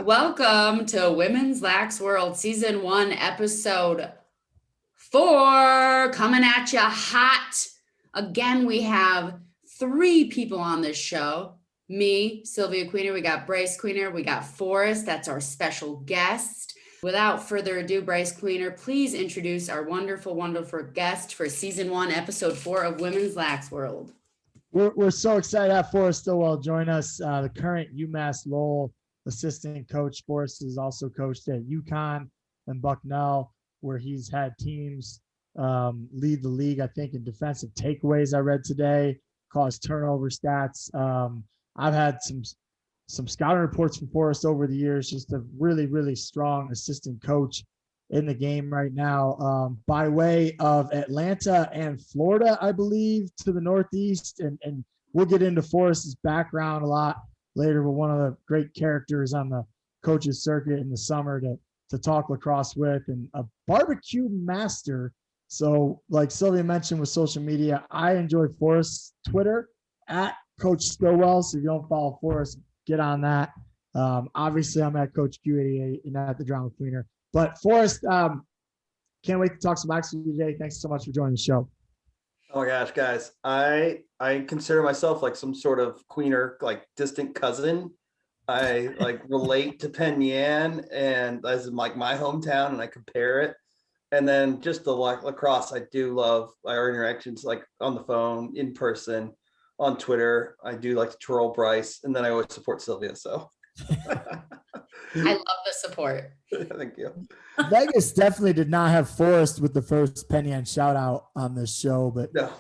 Welcome to Women's LAX World Season 1, Episode 4, coming at you hot. Again, we have 3 people on this show. Me, Sylvia Queener, we got Brice Queener, we got Forrest, that's our special guest. Without further ado, Brice Queener, please introduce our wonderful, wonderful guest for Season 1, Episode 4 of Women's LAX World. We're so excited to have Forrest Stillwell join us, the current UMass Lowell assistant coach. Forrest has also coached at UConn and Bucknell, where he's had teams lead the league, I think, in defensive takeaways, I read today, caused turnover stats. I've had some scouting reports from Forrest over the years, just a really, really strong assistant coach in the game right now, by way of Atlanta and Florida, I believe, to the Northeast. And we'll get into Forrest's background a lot later, but one of the great characters on the coaches circuit in the summer to talk lacrosse with, and a barbecue master. So like Sylvia mentioned with social media, I enjoy Forrest's Twitter at Coach Stillwell. So if you don't follow Forrest, get on that. Obviously I'm at Coach Q88 and at the Drama Queener. But Forrest, can't wait to talk some LAX with you today. Thanks so much for joining the show. Oh my gosh, guys. I consider myself like some sort of Queener, like distant cousin. I like relate to Penn Yan and as in like my hometown, and I compare it. And then just the lacrosse, I do love our interactions like on the phone, in person, on Twitter. I do like to troll Brice, and then I always support Sylvia. So I love the support. Thank you. Vegas definitely did not have Forrest with the first Penn Yan shout out on this show, but No.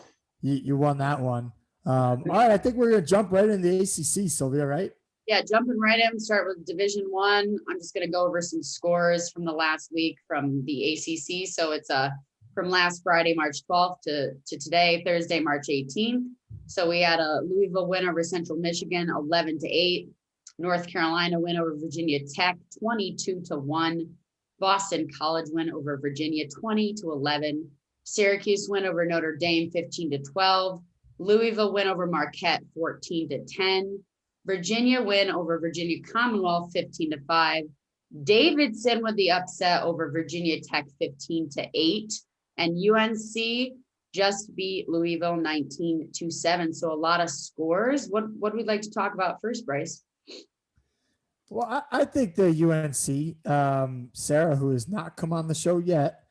you won that one. All right, I think we're going to jump right into the ACC, Sylvia, right? Yeah, jumping right in, start with Division One. I'm just going to go over some scores from the last week from the ACC. So it's from last Friday, March 12th to today, Thursday, March 18th. So we had a Louisville win over Central Michigan, 11-8. North Carolina win over Virginia Tech, 22-1. Boston College win over Virginia, 20-11. Syracuse win over Notre Dame, 15-12. Louisville win over Marquette, 14-10. Virginia win over Virginia Commonwealth, 15-5. Davidson with the upset over Virginia Tech, 15-8. And UNC just beat Louisville 19-7. So a lot of scores. What would we like to talk about first, Brice? Well, I think the UNC, Sarah, who has not come on the show yet,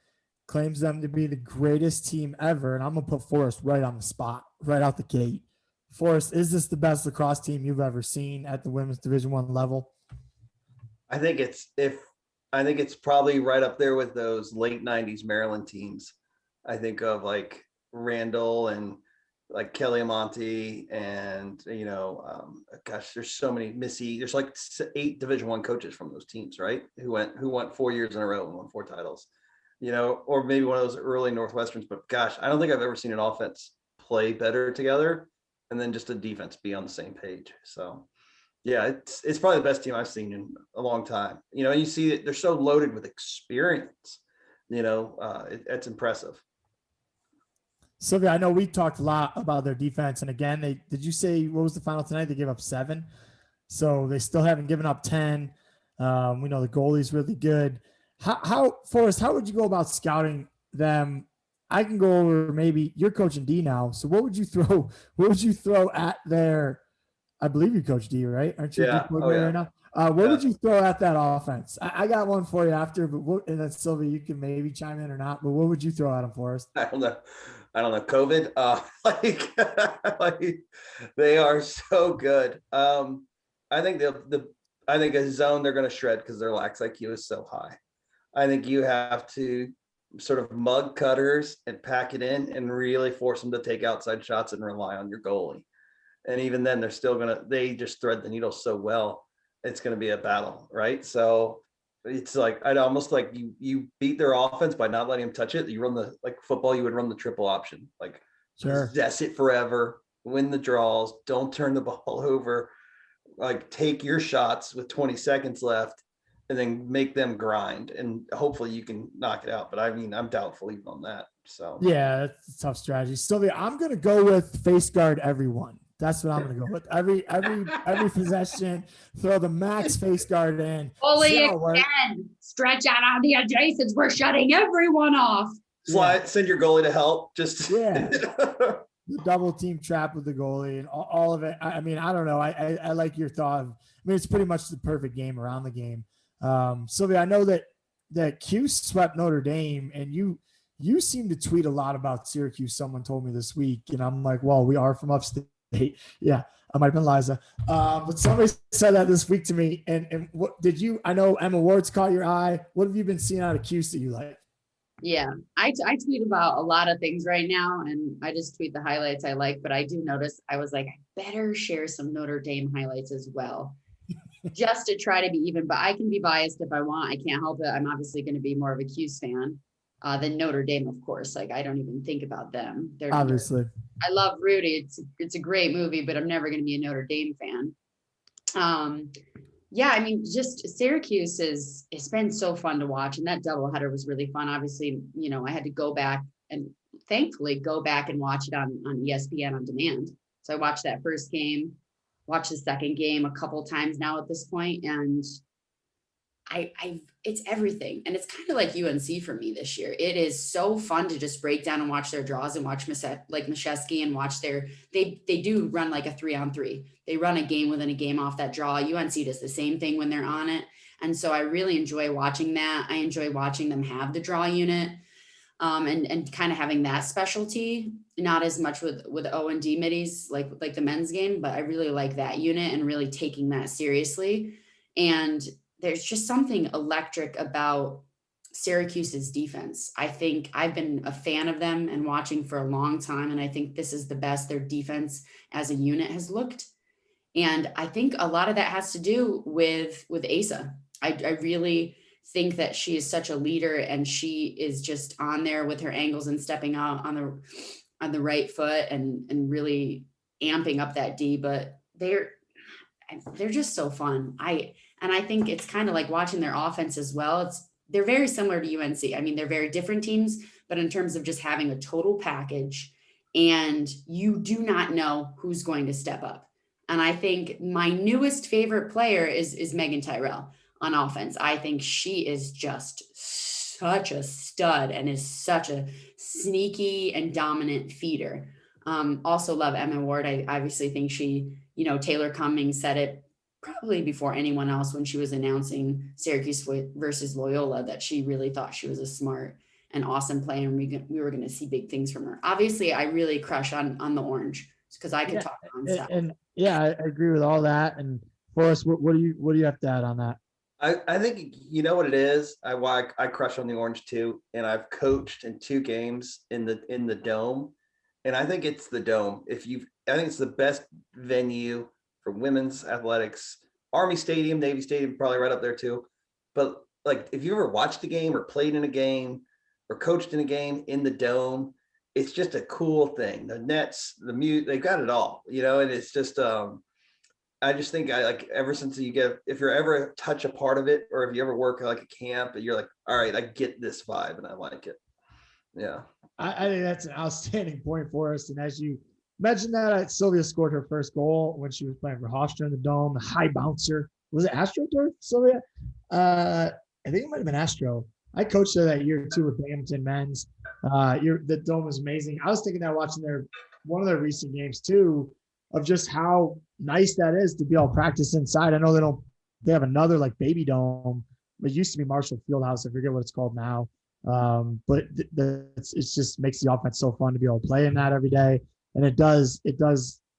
claims them to be the greatest team ever. And I'm going to put Forrest right on the spot, right out the gate. Forrest, is this the best lacrosse team you've ever seen at the women's Division I level? I think it's probably right up there with those late 90s Maryland teams. I think of like Randall and like Kelly Amonte and, gosh, there's so many there's like 8 Division I coaches from those teams, right? Who went 4 years in a row and won 4 titles, or maybe one of those early Northwesterns, but gosh, I don't think I've ever seen an offense play better together and then just a defense be on the same page. So yeah, it's probably the best team I've seen in a long time, and you see that they're so loaded with experience, it's impressive. Sylvia, I know we talked a lot about their defense, and again, did you say what was the final tonight? They gave up 7, so they still haven't given up 10. We know the goalie's really good. Forrest, how would you go about scouting them? I can go over, maybe you're coaching D now, so what would you throw? What would you throw at their? I believe you coach D, right? Aren't you? Yeah. Right now? What would you throw at that offense? I got one for you after, but and then Sylvia, you can maybe chime in or not. But what would you throw at them, Forrest? I don't know. COVID. Like they are so good. I think I think a zone they're going to shred because their lax IQ is so high. I think you have to sort of mug cutters and pack it in and really force them to take outside shots and rely on your goalie. And even then, they just thread the needle so well. It's going to be a battle, right? So it's like, I'd almost like you beat their offense by not letting them touch it. You run like football, you would run the triple option, like possess it forever, win the draws, don't turn the ball over, like take your shots with 20 seconds left and then make them grind. And hopefully you can knock it out. But I mean, I'm doubtful even on that. So yeah, that's a tough strategy. Sylvia, I'm going to go with face guard everyone. That's what I'm gonna go with. Every possession, throw the max face guard in. Fully See how it works. extend, stretch out on the adjacents. We're shutting everyone off. Slide, send your goalie to help. Just Yeah. The double team trap with the goalie and all of it. I mean, I don't know. I like your thought. I mean, it's pretty much the perfect game around the game. Sylvia, I know that Q swept Notre Dame, and you seem to tweet a lot about Syracuse. Someone told me this week, and I'm like, well, we are from upstate. Yeah, I might have been Liza. But somebody said that this week to me. And what did you? I know Emma Ward's caught your eye. What have you been seeing out of Cuse that you like? Yeah, I tweet about a lot of things right now, and I just tweet the highlights I like, but I do notice I was like, I better share some Notre Dame highlights as well, just to try to be even, but I can be biased if I want. I can't help it. I'm obviously going to be more of a Cuse fan than Notre Dame, of course. Like, I don't even think about them. Obviously. I love Rudy. It's a great movie, but I'm never going to be a Notre Dame fan. Yeah, I mean, just Syracuse it's been so fun to watch, and that doubleheader was really fun. Obviously, I had to go back and thankfully go back and watch it on ESPN on demand. So I watched that first game, watched the second game a couple times now at this point, and it's everything. And it's kind of like UNC for me this year. It is so fun to just break down and watch their draws and watch Mashesky and watch they do run like a 3-on-3. They run a game within a game off that draw. UNC does the same thing when they're on it. And so I really enjoy watching that. I enjoy watching them have the draw unit and kind of having that specialty, not as much with O&D middies like the men's game, but I really like that unit and really taking that seriously. And there's just something electric about Syracuse's defense. I think I've been a fan of them and watching for a long time. And I think this is the best their defense as a unit has looked. And I think a lot of that has to do with Asa. I really think that she is such a leader, and she is just on there with her angles and stepping out on the right foot and really amping up that D, but they're just so fun. I think it's kind of like watching their offense as well. They're very similar to UNC. I mean, they're very different teams, but in terms of just having a total package, and you do not know who's going to step up. And I think my newest favorite player is Megan Tyrell on offense. I think she is just such a stud and is such a sneaky and dominant feeder. Also love Emma Ward. I obviously think she, Taylor Cummings said it probably before anyone else when she was announcing Syracuse versus Loyola, that she really thought she was a smart and awesome player, and we were going to see big things from her. Obviously, I really crush on the orange because I could talk on stuff. And yeah, I agree with all that. And Forrest, what do you have to add on that? I think you know what it is. I crush on the orange too, and I've coached in 2 games in the dome, and I think it's the dome. I think it's the best venue for women's athletics. Army Stadium, Navy Stadium, probably right up there too. But like, if you ever watched a game or played in a game or coached in a game in the dome, it's just a cool thing. The nets, the mute, they got it all, and it's just, I just think ever since if you're ever touch a part of it, or if you ever work like a camp and you're like, all right, I get this vibe and I like it. Yeah. I think that's an outstanding point for us. And as you mentioned that, Sylvia scored her first goal when she was playing for Hofstra in the dome, the high bouncer. Was it AstroTurf, Sylvia? I think it might have been Astro. I coached there that year too with Binghamton men's. The dome was amazing. I was thinking that watching one of their recent games too, of just how nice that is to be able to practice inside. I know they have another like baby dome. It used to be Marshall Fieldhouse. I forget what it's called now. But it just makes the offense so fun to be able to play in that every day. And it does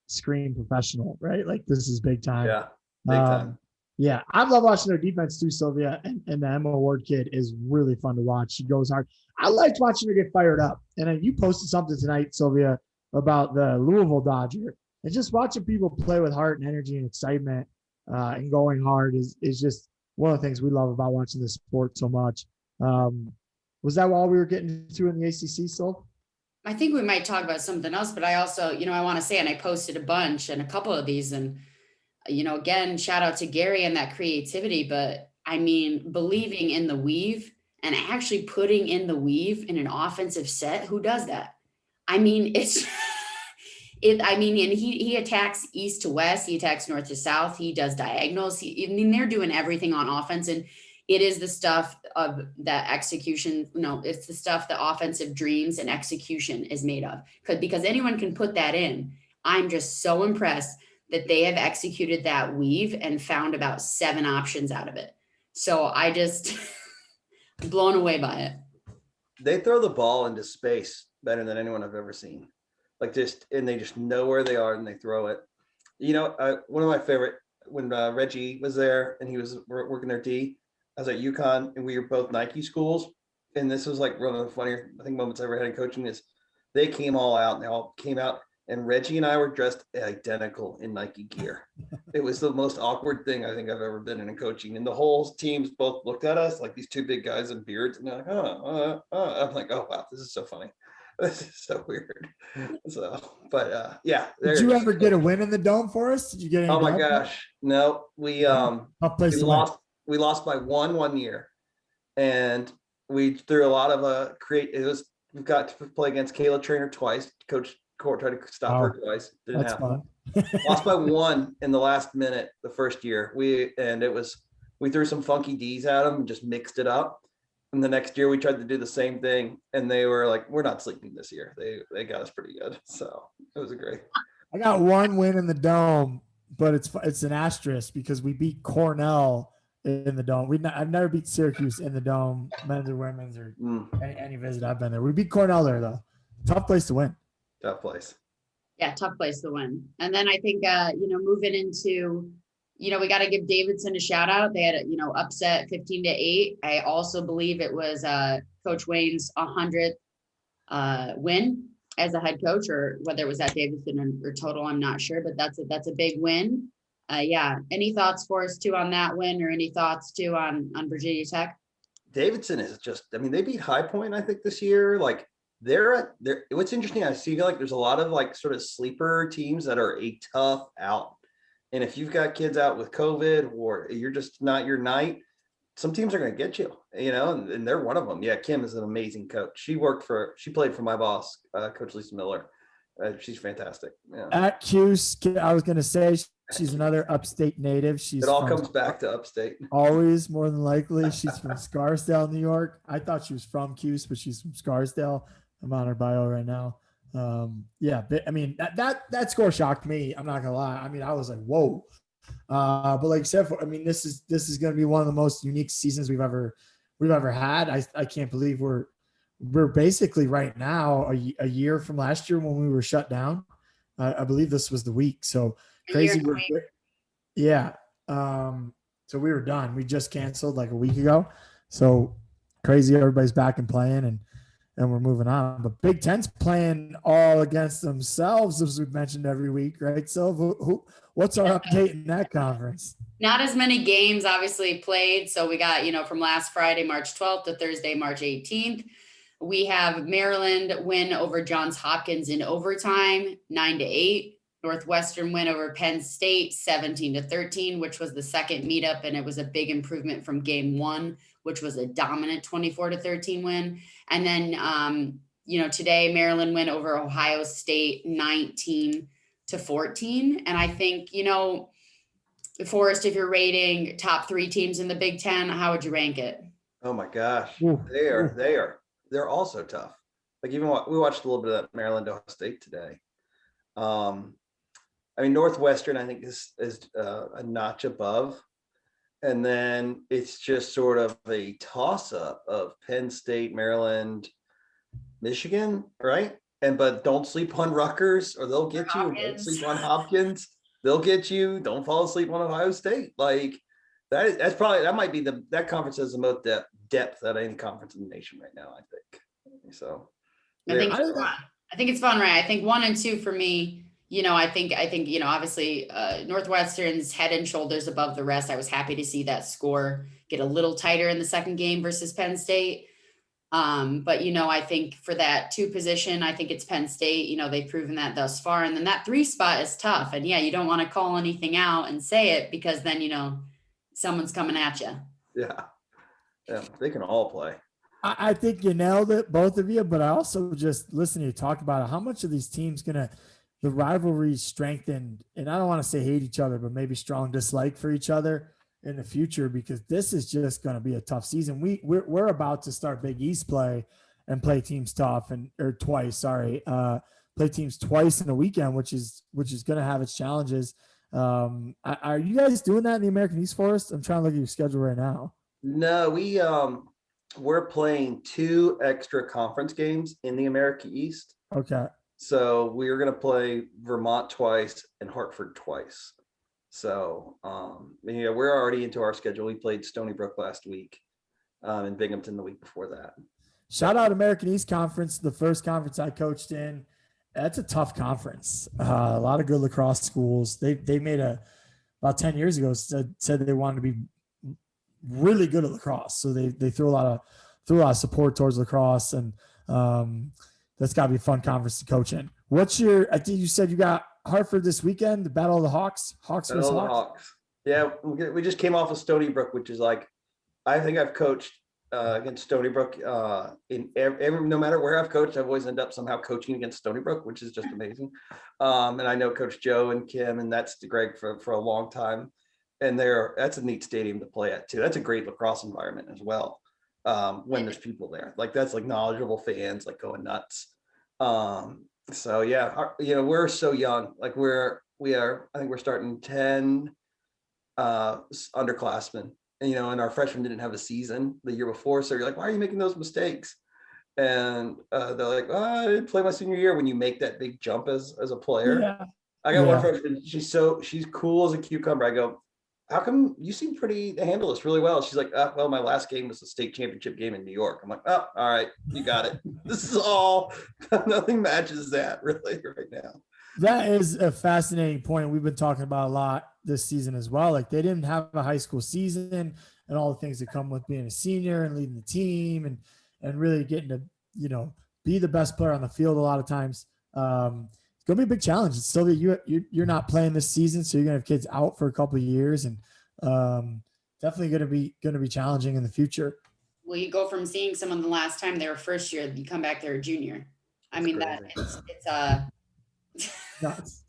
scream professional, right? Like, this is big time. Yeah, big time. Yeah, I love watching their defense too, Sylvia. And the Emma Ward kid is really fun to watch. She goes hard. I liked watching her get fired up. And you posted something tonight, Sylvia, about the Louisville Dodger. And just watching people play with heart and energy and excitement and going hard is just one of the things we love about watching this sport so much. Was that all we were getting to in the ACC, Syl? I think we might talk about something else, but I also, I want to say, and I posted a bunch and a couple of these, and, again, shout out to Gary and that creativity, but I mean, believing in the weave and actually putting in the weave in an offensive set, who does that? I mean, I mean, and he attacks east to west, he attacks north to south, he does diagonals. I mean, they're doing everything on offense, and it is the stuff of that execution. No, it's the stuff that offensive dreams and execution is made of. Because anyone can put that in. I'm just so impressed that they have executed that weave and found about 7 options out of it. So I just blown away by it. They throw the ball into space better than anyone I've ever seen. Like and they just know where they are and they throw it. You know, one of my favorite, when Reggie was there and he was working their D, I was at UConn and we were both Nike schools. And this was like one of the funnier, I think, moments I ever had in coaching is they came all out and they all came out and Reggie and I were dressed identical in Nike gear. It was the most awkward thing I think I've ever been in coaching. And the whole teams both looked at us like these 2 big guys in beards and they're like, I'm like, oh, wow, this is so funny. This is so weird. So, but yeah. Did you ever get a win in the Dome for us? Did you get any? Oh my gosh. No, we lost by 1 year. And we threw a lot of we've got to play against Kayla Trainer twice. Coach Court tried to stop her twice. Didn't happen. Lost by 1 in the last minute the first year. We threw some funky D's at them and just mixed it up. And the next year we tried to do the same thing and they were like, we're not sleeping this year. They got us pretty good. So it was great. I got 1 win in the Dome, but it's an asterisk because we beat Cornell in the Dome. I've never beat Syracuse in the Dome, men's or women's or any visit I've been there. We beat Cornell there though. Tough place to win. Tough place. Yeah, tough place to win. And then I think, moving into, we got to give Davidson a shout out. They had a, upset 15-8. I also believe it was Coach Wayne's 100th win as a head coach, or whether it was at Davidson or total, I'm not sure, but that's a big win. Yeah. Any thoughts for us too on that win, or any thoughts too on Virginia Tech? Davidson is just, they beat High Point, I think, this year. Like they're what's interesting, I feel like there's a lot of like sort of sleeper teams that are a tough out. And if you've got kids out with COVID or you're just not your night, some teams are going to get you, and they're one of them. Yeah. Kim is an amazing coach. She played for my boss, Coach Lisa Miller. She's fantastic. Yeah. At Cuse, I was going to say she's another upstate native. It all comes back to upstate. Always, more than likely. She's from Scarsdale, New York. I thought she was from Cuse, but she's from Scarsdale. I'm on her bio right now. Yeah, I mean, that score shocked me. I'm not gonna lie. I mean, I was like, whoa. But like I said, this is going to be one of the most unique seasons we've ever had. I can't believe we're basically right now a year from last year when we were shut down. I believe this was the week. So crazy. Yeah. So we were done. We just canceled like a week ago. So crazy. Everybody's back and playing and we're moving on. But Big Ten's playing all against themselves, as we've mentioned every week, right? So what's our update in that conference? Not as many games obviously played. So we got, from last Friday, March 12th to Thursday, March 18th. We have Maryland win over Johns Hopkins in overtime, 9-8. Northwestern win over Penn State, 17-13, which was the second meetup. And it was a big improvement from game 1, which was a dominant 24-13 win. And then, today Maryland win over Ohio State, 19-14. And I think, Forrest, if you're rating top 3 teams in the Big Ten, how would you rank it? Oh my gosh. They're also tough. Like even we watched a little bit of that Maryland Ohio State today. Northwestern, I think is a notch above. And then it's just sort of a toss up of Penn State, Maryland, Michigan, right? But don't sleep on Rutgers or they'll get you. Don't sleep on Hopkins. They'll get you. Don't fall asleep on Ohio State. Like that might be that conference has the most depth at any conference in the nation right now, I think. So I think it's fun. I think it's fun, right? I think 1 and 2 for me, I think, obviously Northwestern's head and shoulders above the rest. I was happy to see that score get a little tighter in the second game versus Penn State. But, I think for that 2 position, I think it's Penn State, they've proven that thus far. And then that 3 spot is tough. And yeah, you don't want to call anything out and say it because then, someone's coming at you. Yeah. Yeah. They can all play. I think you nailed it, both of you, but I also just listen to you talk about it. How much of these teams going to the rivalry strengthened, and I don't want to say hate each other, but maybe strong dislike for each other in the future, because this is just going to be a tough season. We're about to start Big East play and play teams tough or twice. Sorry, play teams twice in a weekend, which is going to have its challenges. Are you guys doing that in the American East, Forest? I'm trying to look at your schedule right now. No, we're playing 2 extra conference games in the American East. Okay. So we're going to play Vermont twice and Hartford twice. So, we're already into our schedule. We played Stony Brook last week, and Binghamton the week before that. Shout out American East Conference, the first conference I coached in. That's a tough conference. A lot of good lacrosse schools. They made about 10 years ago said they wanted to be really good at lacrosse. So they threw a lot of support towards lacrosse, and that's got to be a fun conference to coach in. I think you said you got Hartford this weekend, the Battle of the Hawks. Battle of the Hawks. Yeah, we just came off of Stony Brook, which is like, I think I've coached against Stony Brook in every, no matter where I've coached, I've always ended up somehow coaching against Stony Brook, which is just amazing. And I know Coach Joe and Kim, and that's Greg for a long time. And that's a neat stadium to play at too. That's a great lacrosse environment as well. When there's people there, like that's like knowledgeable fans, like going nuts. So yeah, we're so young. Like we are. I think we're starting 10 underclassmen, and our freshmen didn't have a season the year before. So you're like, why are you making those mistakes? And they're like, oh, I didn't play my senior year. When you make that big jump as a player, Yeah. I got one freshman. She's cool as a cucumber. I go, how come you seem pretty to handle this really well? She's like, well, my last game was the state championship game in New York. I'm like, oh, all right, you got it. This is all, nothing matches that really right now. That is a fascinating point. We've been talking about a lot this season as well. Like they didn't have a high school season and all the things that come with being a senior and leading the team and really getting to, be the best player on the field a lot of times. It's going to be a big challenge. It's still that you're not playing this season, so you're going to have kids out for a couple of years, and definitely going to be challenging in the future. Well, you go from seeing someone the last time they were first year, you come back, they're a junior. I mean, Nuts.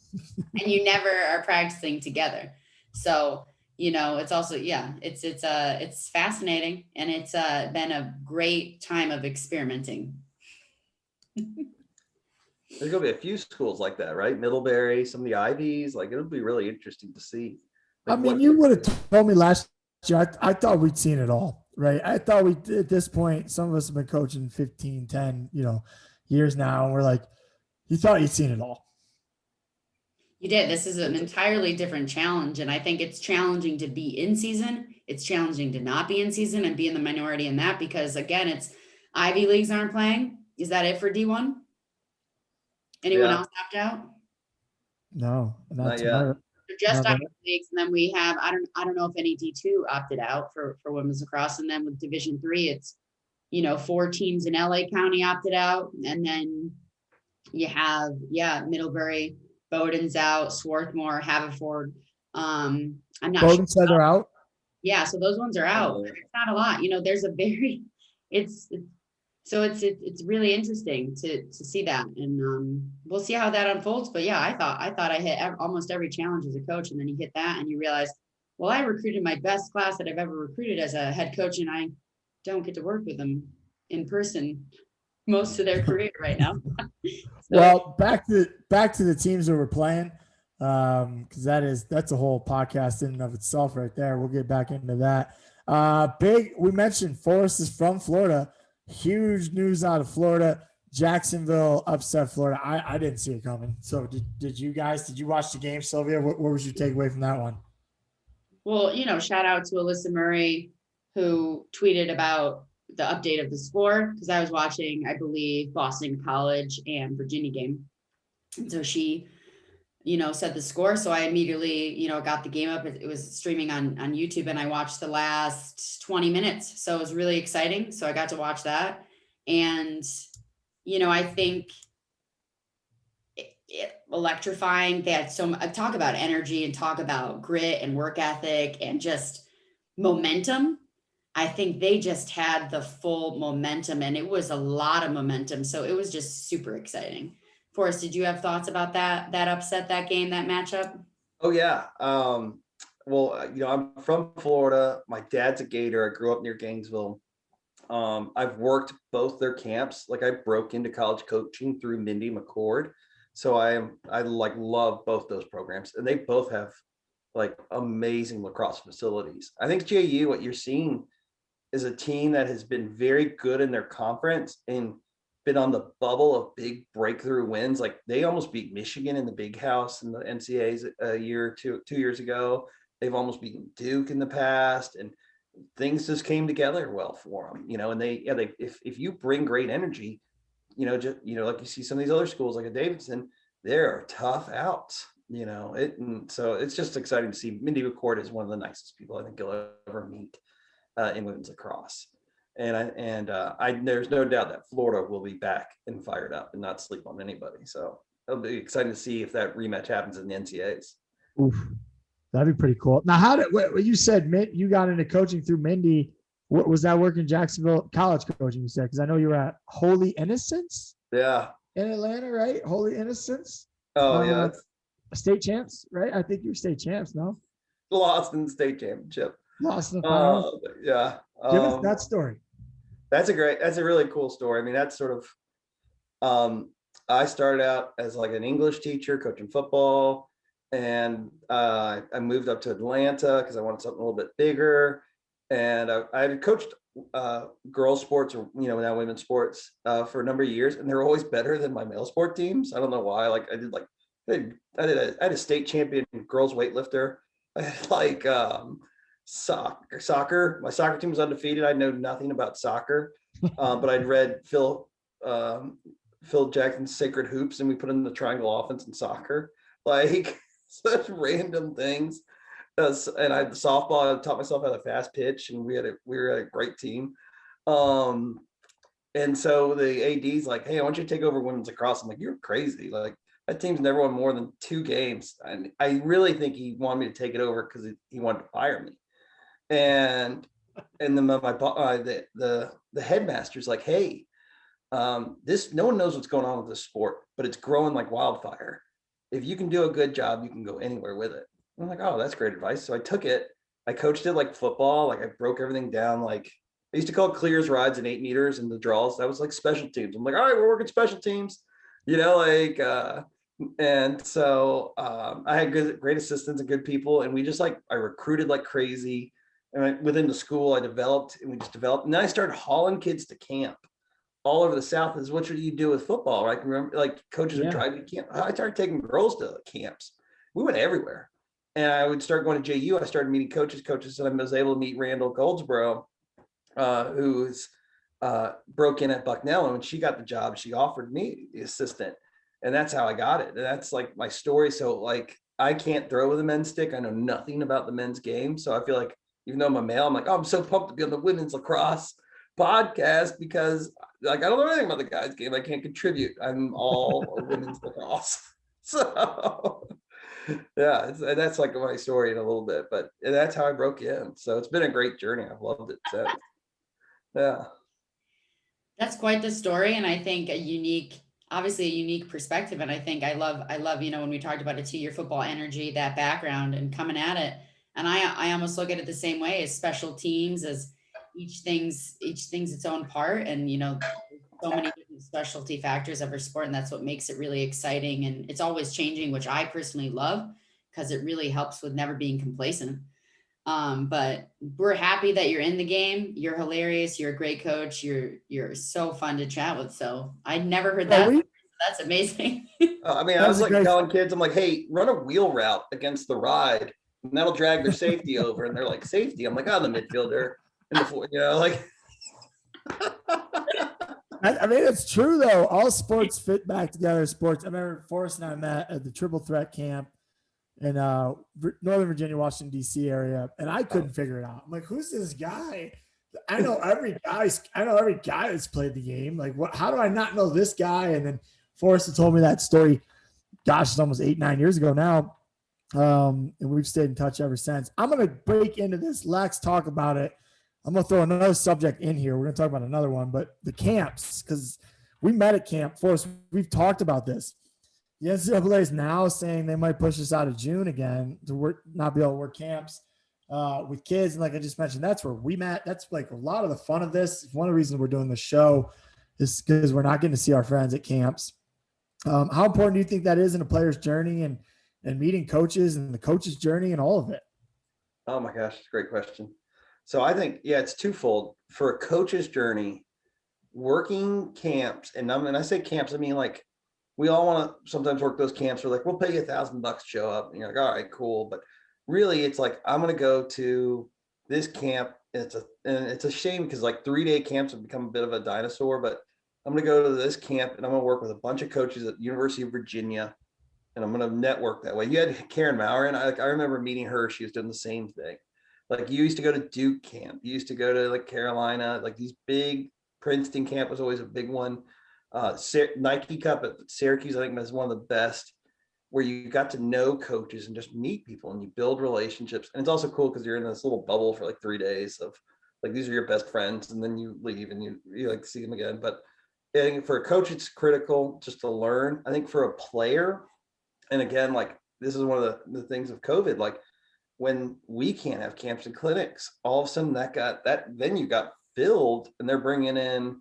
and you never are practicing together. So, it's also, it's fascinating, and it's been a great time of experimenting. There's gonna be a few schools like that, right? Middlebury, some of the Ivies, like it'll be really interesting to see. Like, I mean, you would have told me last year, I thought we'd seen it all, right? I thought at this point, some of us have been coaching 15, 10, years now. And we're like, you thought you'd seen it all. You did. This is an entirely different challenge. And I think it's challenging to be in season. It's challenging to not be in season and be in the minority in that, because again, it's Ivy Leagues aren't playing. Is that it for D1? Anyone else opt out? No, not yet. Just Ivy Leagues, and then we have I don't know if any D2 opted out for women's lacrosse, and then with Division 3, it's 4 teams in LA County opted out, and then you have Middlebury, Bowdoin's out, Swarthmore, Haverford. I'm not Bowdoin said they're out. Yeah, so those ones are out. It's not a lot. There's a very so it's really interesting to see that, and we'll see how that unfolds. But yeah, I thought I hit almost every challenge as a coach, and then you hit that, and you realize, well, I recruited my best class that I've ever recruited as a head coach, and I don't get to work with them in person most of their career right now. Well, back to the teams that we're playing, because that's a whole podcast in and of itself right there. We'll get back into that. We mentioned Forrest is from Florida. Huge news out of Florida. Jacksonville upset Florida. I didn't see it coming. So did you guys? Did you watch the game, Sylvia? What was your takeaway from that one? Well, shout out to Alyssa Murray, who tweeted about the update of the score, because I was watching, I believe, Boston College and Virginia game. And so she, said the score. So I immediately, got the game up. It was streaming on YouTube, and I watched the last 20 minutes. So it was really exciting. So I got to watch that. And, I think electrifying. They had talk about energy and talk about grit and work ethic and just momentum. I think they just had the full momentum, and it was a lot of momentum. So it was just super exciting. Forrest, did you have thoughts about that upset, that game, that matchup? Oh yeah. Well, I'm from Florida. My dad's a Gator. I grew up near Gainesville. I've worked both their camps. Like I broke into college coaching through Mindy McCord. So I like love both those programs, and they both have like amazing lacrosse facilities. I think JU, what you're seeing is a team that has been very good in their conference and been on the bubble of big breakthrough wins. Like they almost beat Michigan in the Big House in the NCAAs a year or 2 years ago. They've almost beaten Duke in the past, and things just came together well for them, and if you bring great energy, like you see some of these other schools like a Davidson, they're tough outs, and so it's just exciting to see. Mindy McCord is one of the nicest people I think you'll ever meet in women's lacrosse. And there's no doubt that Florida will be back and fired up and not sleep on anybody. So it'll be exciting to see if that rematch happens in the NCAAs. Oof, that'd be pretty cool. Now, what you said, you got into coaching through Mindy. What was that work in Jacksonville college coaching? You said, because I know you were at Holy Innocents. Yeah. In Atlanta, right? Holy Innocents. Oh yeah. State champs, right? I think you were state champs. No. Lost in the state championship. Lost in the final. Yeah. Give us that story. That's a really cool story. I mean, that's sort of, I started out as like an English teacher coaching football, and I moved up to Atlanta because I wanted something a little bit bigger. And I had coached girls sports, or now women's sports for a number of years, and they're always better than my male sport teams. I don't know why. Like I had a state champion girls weightlifter. I had like soccer. My soccer team was undefeated. I know nothing about soccer, but I'd read Phil Jackson's Sacred Hoops, and we put in the triangle offense in soccer. Like such random things. And I had the softball. I taught myself how to fast pitch, and we were a great team. And so the AD's like, "Hey, I want you to take over women's lacrosse." I'm like, "You're crazy! Like that team's never won more than 2 games." And I really think he wanted me to take it over because he wanted to fire me. And then the headmaster's like, "Hey, this no one knows what's going on with this sport, but it's growing like wildfire. If you can do a good job, you can go anywhere with it." I'm like, "Oh, that's great advice." So I took it. I coached it like football. Like I broke everything down. Like I used to call it clears, rides, and 8 meters, and the draws. That was like special teams. I'm like, "All right, we're working special teams," and so I had great assistants and good people, and we just I recruited like crazy. And within the school, we just developed. And then I started hauling kids to camp all over the South. Is what you do with football, right? Remember, like coaches would drive you to camp. I started taking girls to camps. We went everywhere. And I would start going to JU. I started meeting coaches, and I was able to meet Randall Goldsboro, who's broke in at Bucknell. And when she got the job, she offered me the assistant. And that's how I got it. And that's like my story. So like, I can't throw with a men's stick. I know nothing about the men's game. So I feel like, even though I'm a male, I'm like, "Oh, I'm so pumped to be on the women's lacrosse podcast," because like, I don't know anything about the guys' game. I can't contribute. I'm all women's lacrosse. So yeah, that's like my story in a little bit, but that's how I broke in. So it's been a great journey. I've loved it since. Yeah. That's quite the story. And I think obviously a unique perspective. And I think I love, when we talked about a 2-year football energy, that background and coming at it. And I almost look at it the same way as special teams, as each thing's its own part. And, so many different specialty factors of our sport. And that's what makes it really exciting. And it's always changing, which I personally love because it really helps with never being complacent. But we're happy that you're in the game. You're hilarious. You're a great coach. You're so fun to chat with. So I'd never heard that. That's amazing. I mean, I was like telling kids, I'm like, "Hey, run a wheel route against the ride, and that'll drag their safety over." And they're like, "Safety?" I'm like, "Oh, the midfielder in the floor," like. I mean, it's true though. All sports fit back together. Sports. I remember Forrest and I met at the Triple Threat Camp in Northern Virginia, Washington D.C. area, and I couldn't figure it out. I'm like, "Who's this guy?" I know every guy that's played the game. Like, what? How do I not know this guy? And then Forrest had told me that story. Gosh, it's almost 8-9 years ago now, and we've stayed in touch ever since. I'm gonna break into this. Let's talk about it. I'm going to throw another subject in here. We're going to talk about another one, but the camps, because we met at camp. Forrest, we've talked about this. The NCAA is now saying they might push us out of June again to work, not be able to work camps with kids. And like I just mentioned, that's where we met. That's like a lot of the fun of this. One of the reasons we're doing the show is because we're not getting to see our friends at camps. How important do you think that is in a player's journey and meeting coaches and the coach's journey and all of it? Oh my gosh, great question. So I think, yeah, it's twofold. For a coach's journey, working camps, and when I say camps, I mean like we all want to sometimes work those camps. We're like, we'll pay you $1,000 to show up, and you're like, all right, cool. But really, it's like I'm going to go to this camp. And it's a shame because like 3-day camps have become a bit of a dinosaur. But I'm going to go to this camp and I'm going to work with a bunch of coaches at the University of Virginia, and I'm going to network that way. You had Karen Maurer, I remember meeting her. She was doing the same thing. Like you used to go to Duke camp. You used to go to like Carolina, like these big Princeton camp was always a big one. Nike Cup at Syracuse, I think was one of the best, where you got to know coaches and just meet people and you build relationships. And it's also cool because you're in this little bubble for like 3 days of like, these are your best friends. And then you leave and you like see them again. But I think for a coach, it's critical just to learn. I think for a player, and again, like this is one of the things of COVID, like when we can't have camps and clinics, all of a sudden that venue got filled and they're bringing in,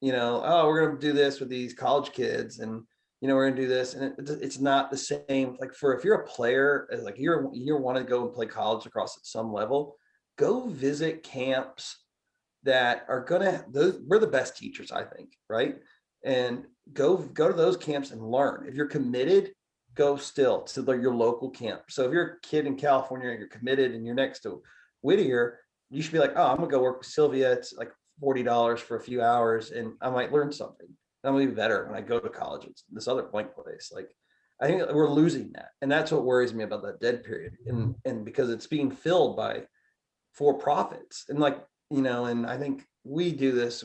oh, we're going to do this with these college kids and, we're going to do this. And it's not the same. Like if you're a player, like you want to go and play college across at some level, go visit camps that are we're the best teachers, I think. Right. And go to those camps and learn. If you're committed, go still to your local camp. So if you're a kid in California and you're committed and you're next to Whittier, you should be like, oh, I'm gonna go work with Sylvia. It's like $40 for a few hours and I might learn something. I'm gonna be better when I go to college. It's this other blank place. Like I think we're losing that. And that's what worries me about that dead period. And because it's being filled by for-profits. And like, and I think we do this,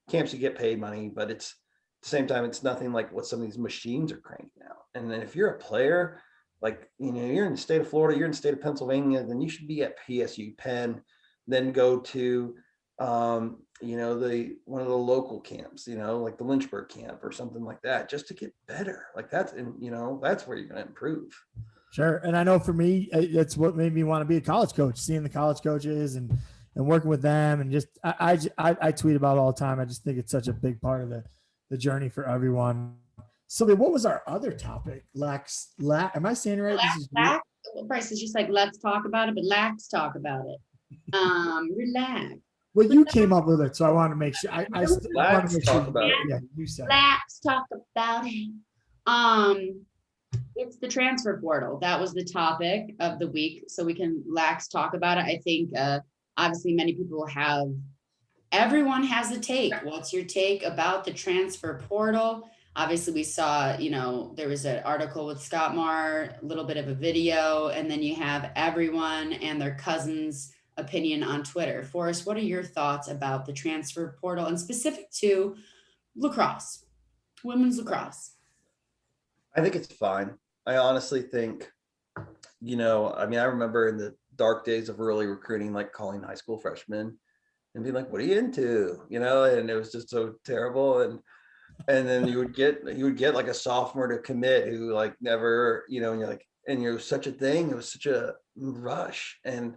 camps, you get paid money, but it's at the same time, it's nothing like what some of these machines are cranking out. And then if you're a player, like, you're in the state of Florida, you're in the state of Pennsylvania, then you should be at PSU Penn, then go to, one of the local camps, like the Lynchburg camp or something like that, just to get better. Like that's, and that's where you're going to improve. Sure. And I know for me, it's what made me want to be a college coach, seeing the college coaches and working with them. And just, I tweet about it all the time. I just think it's such a big part of the journey for everyone. Sylvia, what was our other topic? LAX, am I saying it right? LAX, Brice is just like, let's talk about it, but LAX talk about it. Relax. Well, you came up with it, so I want to make sure. I want to make sure. About it. Yeah, you said. LAX talk about it. It's the transfer portal. That was the topic of the week, so we can LAX talk about it. I think obviously many people everyone has a take. What's your take about the transfer portal? Obviously, we saw, there was an article with Scott Marr, a little bit of a video, and then you have everyone and their cousins' opinion on Twitter. Forrest, what are your thoughts about the transfer portal and specific to lacrosse, women's lacrosse? I think it's fine. I honestly think, I remember in the dark days of early recruiting, like calling high school freshmen and being like, what are you into? And it was just so terrible. And then you would get like a sophomore to commit who like never, and you're like, and you're such a thing. It was such a rush. And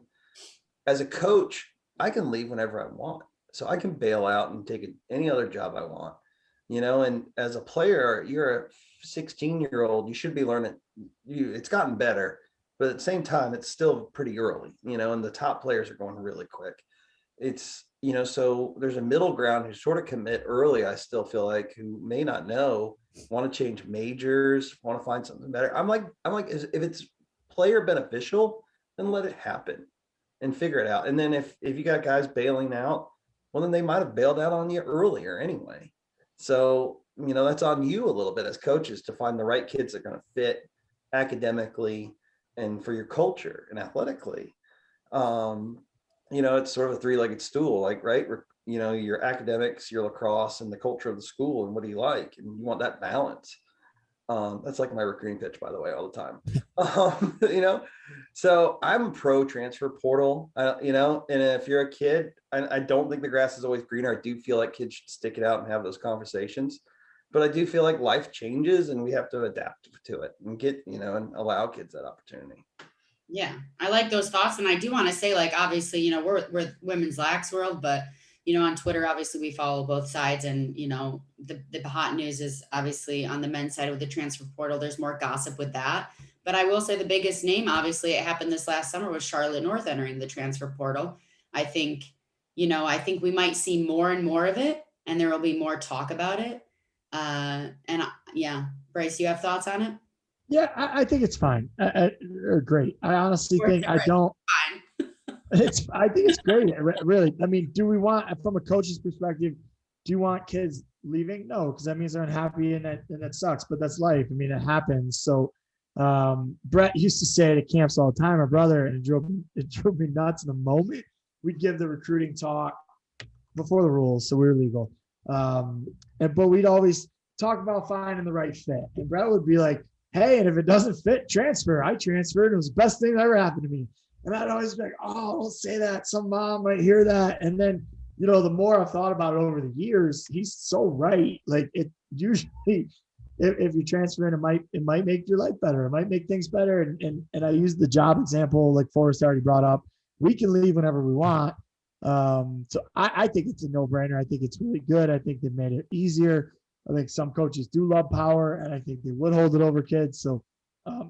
as a coach, I can leave whenever I want. So I can bail out and take any other job I want, and as a player, you're a 16-year-old, you should be learning. It's gotten better, but at the same time, it's still pretty early, and the top players are going really quick. It's, so there's a middle ground who sort of commit early, I still feel like, who may not know, want to change majors, want to find something better. I'm like, if it's player beneficial, then let it happen and figure it out. And then if you got guys bailing out, well, then they might have bailed out on you earlier anyway. So, that's on you a little bit as coaches to find the right kids that are going to fit academically and for your culture and athletically. It's sort of a three-legged stool, like, right? Your academics, your lacrosse, and the culture of the school, and what do you like? And you want that balance. That's like my recruiting pitch, by the way, all the time. So I'm pro transfer portal, and if you're a kid, I don't think the grass is always greener. I do feel like kids should stick it out and have those conversations, but I do feel like life changes and we have to adapt to it and get, and allow kids that opportunity. Yeah, I like those thoughts. And I do want to say, like, obviously, we're women's lax world, but, on Twitter, obviously we follow both sides, and, the hot news is obviously on the men's side with the transfer portal. There's more gossip with that. But I will say the biggest name, obviously, it happened this last summer, was Charlotte North entering the transfer portal. I think we might see more and more of it, and there will be more talk about it. Yeah, Brice, you have thoughts on it? Yeah, I think it's fine. Great. I honestly think I don't. Fine. I think it's great. Really. I mean, do we want, from a coach's perspective, do you want kids leaving? No, because that means they're unhappy, and that sucks. But that's life. I mean, it happens. So, Brett used to say it at camps all the time. My brother, and it drove me nuts. In the moment we'd give the recruiting talk before the rules, so we were legal. But we'd always talk about finding the right fit, and Brett would be like, hey, and if it doesn't fit, transfer. I transferred. It was the best thing that ever happened to me. And I'd always be like, oh, don't say that. Some mom might hear that. And then, the more I've thought about it over the years, he's so right. Like, it usually, if you're transferring, it might make your life better. It might make things better. And I use the job example, like Forrest already brought up. We can leave whenever we want. So I think it's a no-brainer. I think it's really good. I think they've made it easier. I think some coaches do love power, and I think they would hold it over kids. So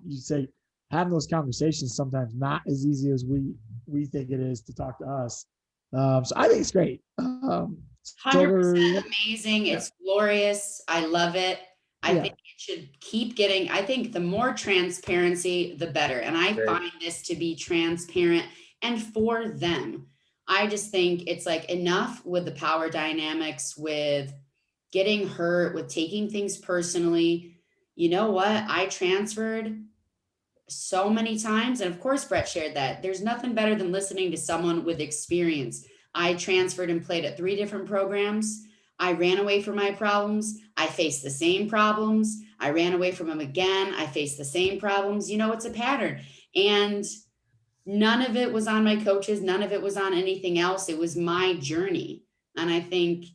you say having those conversations sometimes not as easy as we think it is to talk to us. So I think it's great. 100% amazing. Yeah. It's glorious. I love it. I Yeah. think it should keep getting, I think the more transparency, the better. And I Great. find this to be transparent and for them. I just think it's like enough with the power dynamics, with getting hurt, with taking things personally. You know what? I transferred so many times. And of course, Brett shared that. There's nothing better than listening to someone with experience. I transferred and played at 3 different programs. I ran away from my problems. I faced the same problems. I ran away from them again. I faced the same problems. It's a pattern. And none of it was on my coaches. None of it was on anything else. It was my journey. And I think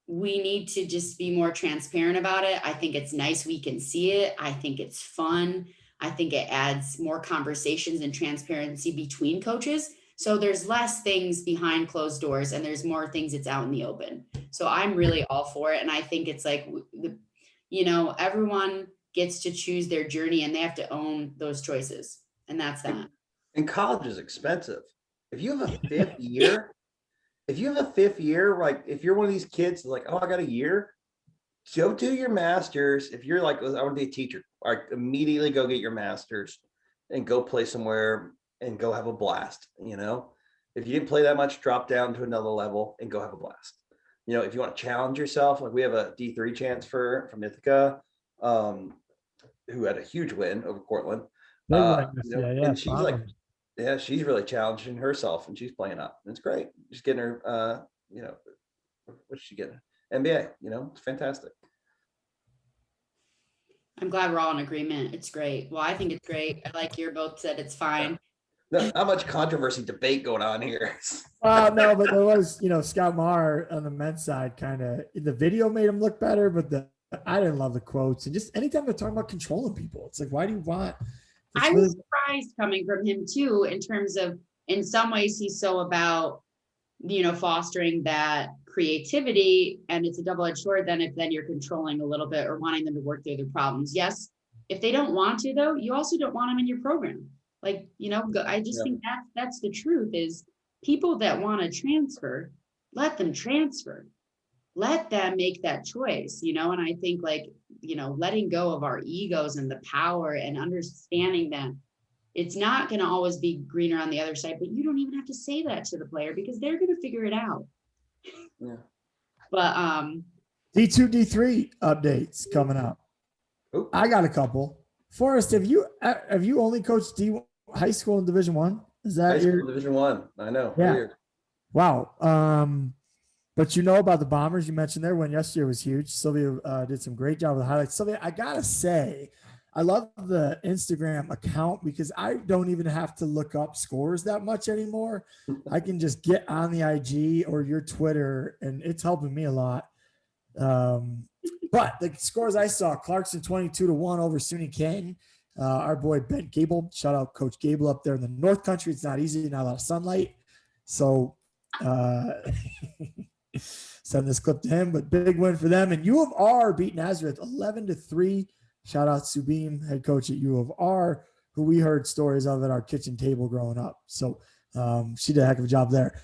we need to just be more transparent about it. I think it's nice we can see it. I think it's fun. I think it adds more conversations and transparency between coaches. So there's less things behind closed doors and there's more things that's out in the open. So I'm really all for it. And I think it's like, everyone gets to choose their journey and they have to own those choices. And that's that. And college is expensive. If you have a fifth year, like if you're one of these kids like, oh, I got a year, go do your master's. If you're like, I want to be a teacher, like immediately go get your master's and go play somewhere and go have a blast. If you didn't play that much, drop down to another level and go have a blast. If you want to challenge yourself, like we have a D3 transfer from Ithaca, who had a huge win over Portland. And she's like, she's really challenging herself and she's playing up. It's great. Just getting her, what's she getting? NBA, it's fantastic. I'm glad we're all in agreement. It's great. Well, I think it's great. I like you both said it's fine. No, not much controversy debate going on here. No, but there was, Scott Maher on the men's side, kind of the video made him look better, but I didn't love the quotes. And just anytime they're talking about controlling people, it's like, why do you want? I was surprised coming from him too, in terms of, in some ways he's so about, fostering that creativity, and it's a double-edged sword then if then you're controlling a little bit or wanting them to work through their problems. Yes, if they don't want to though, you also don't want them in your program. Like, I just think that's the truth, is people that want to transfer, let them transfer. Let them make that choice, and I think letting go of our egos and the power and understanding that it's not going to always be greener on the other side, but you don't even have to say that to the player because they're going to figure it out. Yeah. But D2, D3 updates coming up. Ooh. I got a couple. Forrest, have you only coached high school and Division I? Is that your Division I? I know. Yeah. Weird. Wow. But about the Bombers, you mentioned their win yesterday was huge. Sylvia did some great job with the highlights. Sylvia, I gotta say, I love the Instagram account because I don't even have to look up scores that much anymore. I can just get on the IG or your Twitter, and it's helping me a lot. But the scores I saw, Clarkson 22-1 over SUNY Canton. Our boy Ben Gable, shout out Coach Gable up there in the North Country. It's not easy, not a lot of sunlight. So send this clip to him, but big win for them. And U of R beat Nazareth 11-3. Shout out Subim, head coach at U of R, who we heard stories of at our kitchen table growing up. So she did a heck of a job there.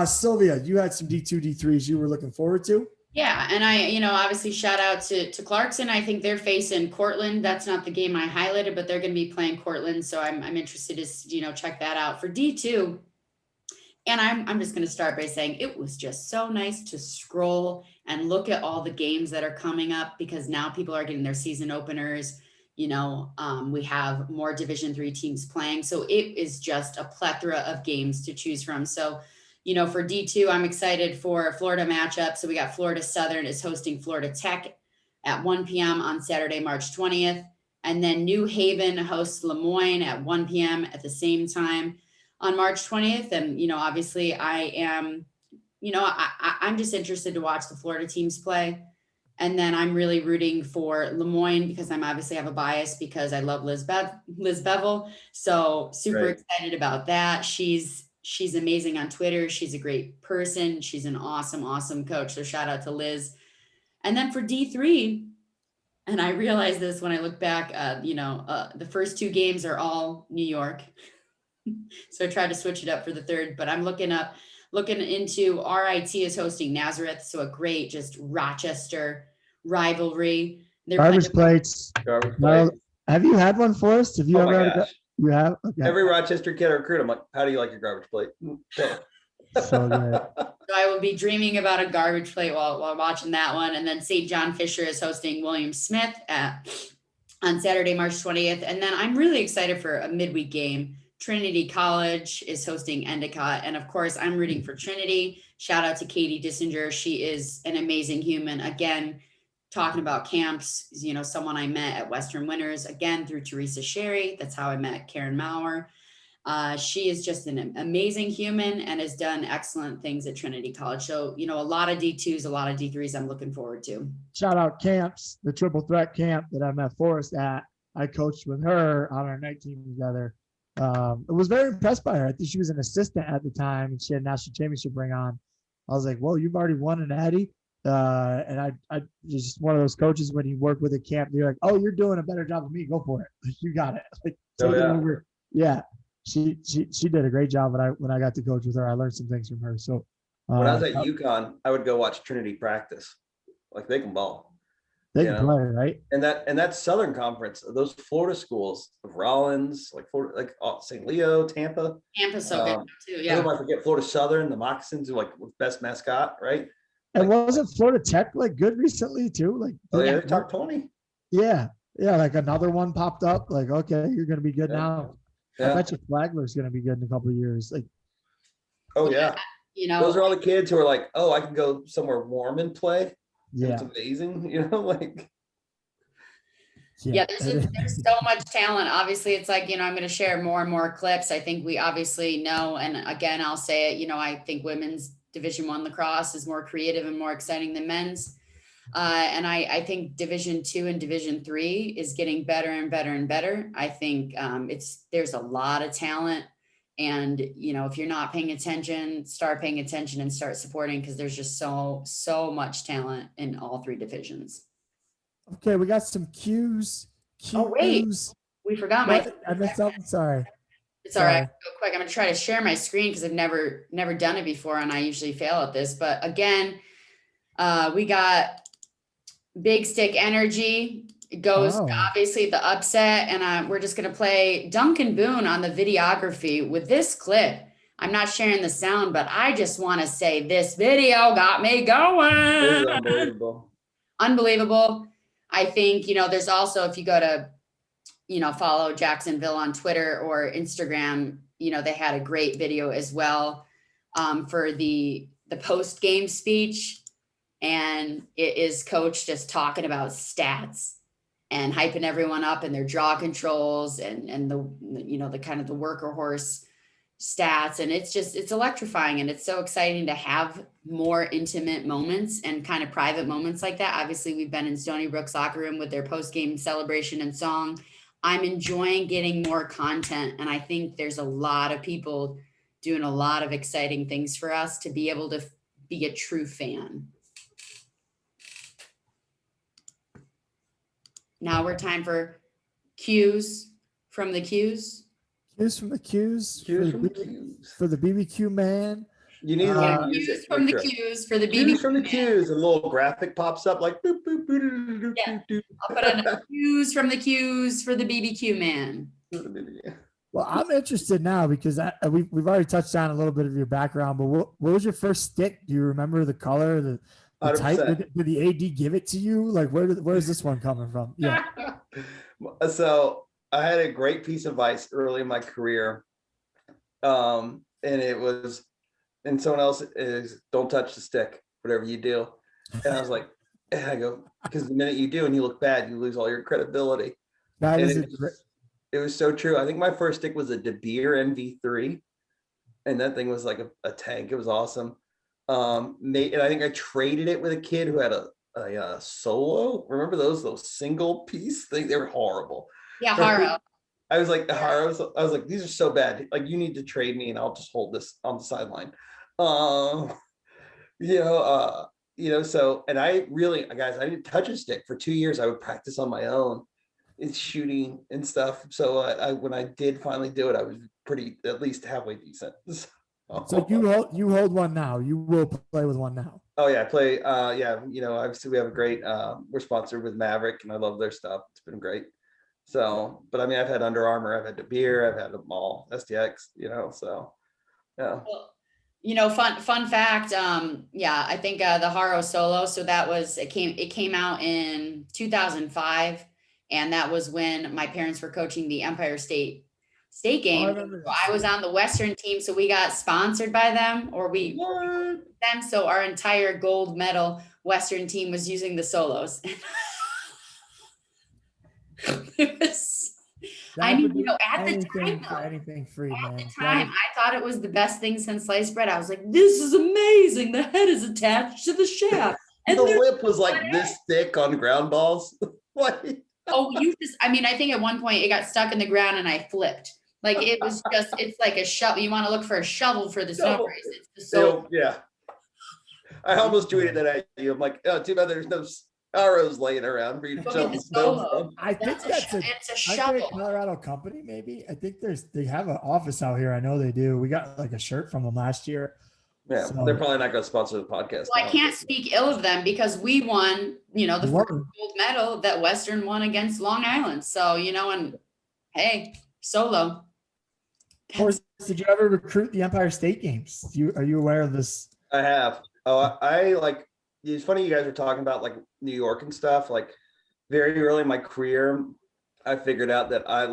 Sylvia, you had some D2, D3s you were looking forward to? Yeah, and I, obviously shout out to Clarkson. I think they're facing Cortland. That's not the game I highlighted, but they're going to be playing Cortland. So I'm interested to, check that out for D2. And I'm just going to start by saying it was just so nice to scroll and look at all the games that are coming up, because now people are getting their season openers. We have more Division III teams playing. So it is just a plethora of games to choose from. So, for D2, I'm excited for Florida matchup. So we got Florida Southern is hosting Florida Tech at 1 p.m. on Saturday, March 20th. And then New Haven hosts Lemoyne at 1 p.m. at the same time on March 20th. And, obviously I am, I'm just interested to watch the Florida teams play. And then I'm really rooting for Lemoyne because I'm obviously have a bias because I love Liz Bevel. So super excited about that. She's amazing on Twitter. She's a great person. She's an awesome, awesome coach. So shout out to Liz. And then for D3, and I realized this when I look back, the first two games are all New York. So I tried to switch it up for the third, but I'm looking into RIT is hosting Nazareth. So a great just Rochester rivalry. They're Garbage plates. Garbage plates. Have you had one, Forrest? Have you ever had a You have? Okay. Every Rochester kid I recruit, I'm like, how do you like your garbage plate? So good. So I will be dreaming about a garbage plate while watching that one. And then St. John Fisher is hosting William Smith on Saturday, March 20th. And then I'm really excited for a midweek game. Trinity College is hosting Endicott. And of course, I'm rooting for Trinity. Shout out to Katie Dissinger. She is an amazing human. Again, talking about camps, someone I met at Western Winters, again, through Teresa Sherry. That's how I met Karen Maurer. She is just an amazing human and has done excellent things at Trinity College. So, a lot of D2s, a lot of D3s I'm looking forward to. Shout out camps, the triple threat camp that I met Forrest at. I coached with her on our night team together. I was very impressed by her. I think she was an assistant at the time and she had a national championship ring on. I was like, whoa, you've already won an Addy. And I just one of those coaches when you work with a camp, you're like, oh, you're doing a better job than me. Go for it. Like, you got it. Like, take it over. Yeah. She did a great job when I got to coach with her. I learned some things from her. So when I was at UConn, I would go watch Trinity practice. Like they can ball. They can play, right? And that Southern Conference, those Florida schools of Rollins, like Florida, like St. Leo, Tampa. Tampa's so good too. Yeah. I forget Florida Southern, the Moccasins are like best mascot, right? And wasn't Florida Tech like good recently too? Like they top 20. Yeah. Like another one popped up. Like, okay, you're gonna be good now. I bet you Flagler's gonna be good in a couple of years. Like, oh yeah. Those are all the kids who are like, oh, I can go somewhere warm and play. Yeah. It's amazing, like. Yeah, there's so much talent. Obviously, it's like, I'm going to share more and more clips. I think we obviously know, and again, I'll say it, I think women's Division I lacrosse is more creative and more exciting than men's. And I think Division II and Division III is getting better and better and better. I think there's a lot of talent. And, if you're not paying attention, start paying attention and start supporting, because there's just so much talent in all three divisions. Okay, we got some cues. Oh, wait, we forgot I messed up. Sorry. It's all right. Real quick, I'm going to try to share my screen because I've never done it before, and I usually fail at this. But again, we got Big Stick Energy. It goes obviously the upset, and we're just going to play Duncan Boone on the videography with this clip. I'm not sharing the sound, but I just want to say this video got me going. It is unbelievable. Unbelievable. I think, there's also, if you go to, follow Jacksonville on Twitter or Instagram, they had a great video as well for the post-game speech. And it is coach just talking about stats and hyping everyone up and their draw controls and the kind of the workhorse, stats, and it's electrifying, and it's so exciting to have more intimate moments and kind of private moments like that. Obviously, we've been in Stony Brook's locker room with their post-game celebration and song. I'm enjoying getting more content, and I think there's a lot of people doing a lot of exciting things for us to be able to be a true fan. Now we're time for cues from the cues. Cues from the cues. Cues from the cues. For the BBQ man. You need a little music. Cues from the cues for the Cues BBQ from the man. cues. A little graphic pops up like boop, boop, boop, boop, boop, Yeah. boop, I'll put on cues from the cues for the BBQ man. boop. Well, I'm interested now because we've already touched on a little bit of your background, but what was your first stick? Do you remember the color, the type? 100%. Did the AD give it to you? Like, where's this one coming from? Yeah. So I had a great piece of advice early in my career. And it was, and someone else is, don't touch the stick, whatever you do. And I was like, and I go, because the minute you do and you look bad, you lose all your credibility. That And is it was so true. I think my first stick was a De Beer NV3, and that thing was like a tank. It was awesome. And I think I traded it with a kid who had a solo. Remember those single piece things? They were horrible. Yeah, Haro. I was like, I was like, these are so bad. Like, you need to trade me, and I'll just hold this on the sideline. So, and I really, guys, I didn't touch a stick for 2 years. I would practice on my own. It's shooting and stuff. So when I did finally do it, I was pretty, at least halfway decent. So you hold one now. You will play with one now. Oh yeah, I play. Obviously we have a great. We're sponsored with Maverick, and I love their stuff. It's been great. So, but I mean, I've had Under Armour, I've had De Beer, I've had them all, STX. So yeah. Well, fun fact. I think the Haro Solo. So it came out in 2005. And that was when my parents were coaching the Empire State game. I was on the Western team, so we got sponsored by them, so our entire gold medal Western team was using the solos. It was, at the time, anything free, man. At the time, I thought it was the best thing since sliced bread. I was like, this is amazing. The head is attached to the shaft. And the lip was like this thick on ground balls. I think at one point it got stuck in the ground and I flipped. Like it's like a shovel. You want to look for a shovel for the snow race. It's the soul. Yeah. I almost tweeted that at you. I'm like, oh, too bad there's no arrows laying around for you to shovel snow from. I think it's a shovel. Colorado company, maybe. I think they have an office out here. I know they do. We got like a shirt from them last year. Yeah, so they're probably not going to sponsor the podcast. Well, I can't speak ill of them because we won, the first gold medal that Western won against Long Island. So, and hey, solo. Forrest, did you ever recruit the Empire State games? Are you aware of this? I have. Oh, it's funny you guys were talking about like New York and stuff. Like very early in my career, I figured out that I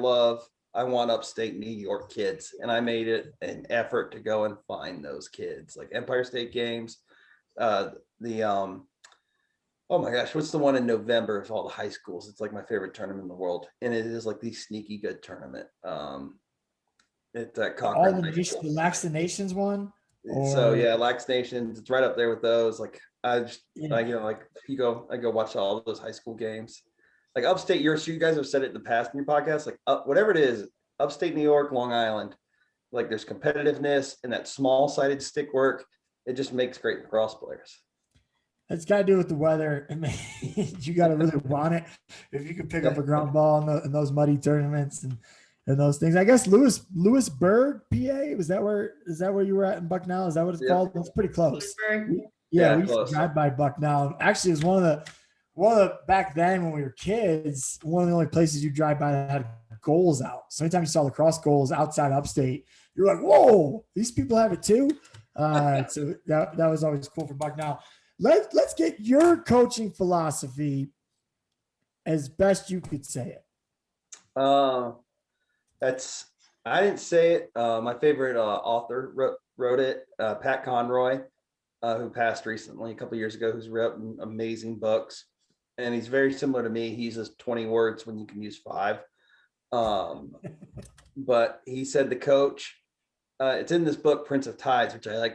want upstate New York kids, and I made it an effort to go and find those kids. Like Empire State games, oh my gosh, what's the one in November of all the high schools? It's like my favorite tournament in the world, and it is like the sneaky good tournament. It's at Cochrane. The LAX Nations one. So yeah, LAX Nations. It's right up there with those. Like I go watch all those high school games. Like upstate, you guys have said it in the past in your podcast, like whatever it is, upstate New York, Long Island, like there's competitiveness and that small-sided stick work. It just makes great lacrosse players. It's got to do with the weather. You got to really want it. If you can pick up a ground ball in those muddy tournaments and those things. I guess Lewisburg, PA, is that where you were at in Bucknell? Is that what it's called? It's pretty close. Yeah, we used to drive by Bucknell. Actually, it was one of the back then when we were kids, one of the only places you drive by that had goals out. So anytime you saw lacrosse goals outside upstate, you're like, whoa, these people have it too. So that was always cool for Bucknell. Let's get your coaching philosophy as best you could say it. I didn't say it. My favorite author wrote it, Pat Conroy, who passed recently a couple of years ago, who's written amazing books. And he's very similar to me. He uses 20 words when you can use 5. But he said the coach it's in this book, Prince of Tides, which I like.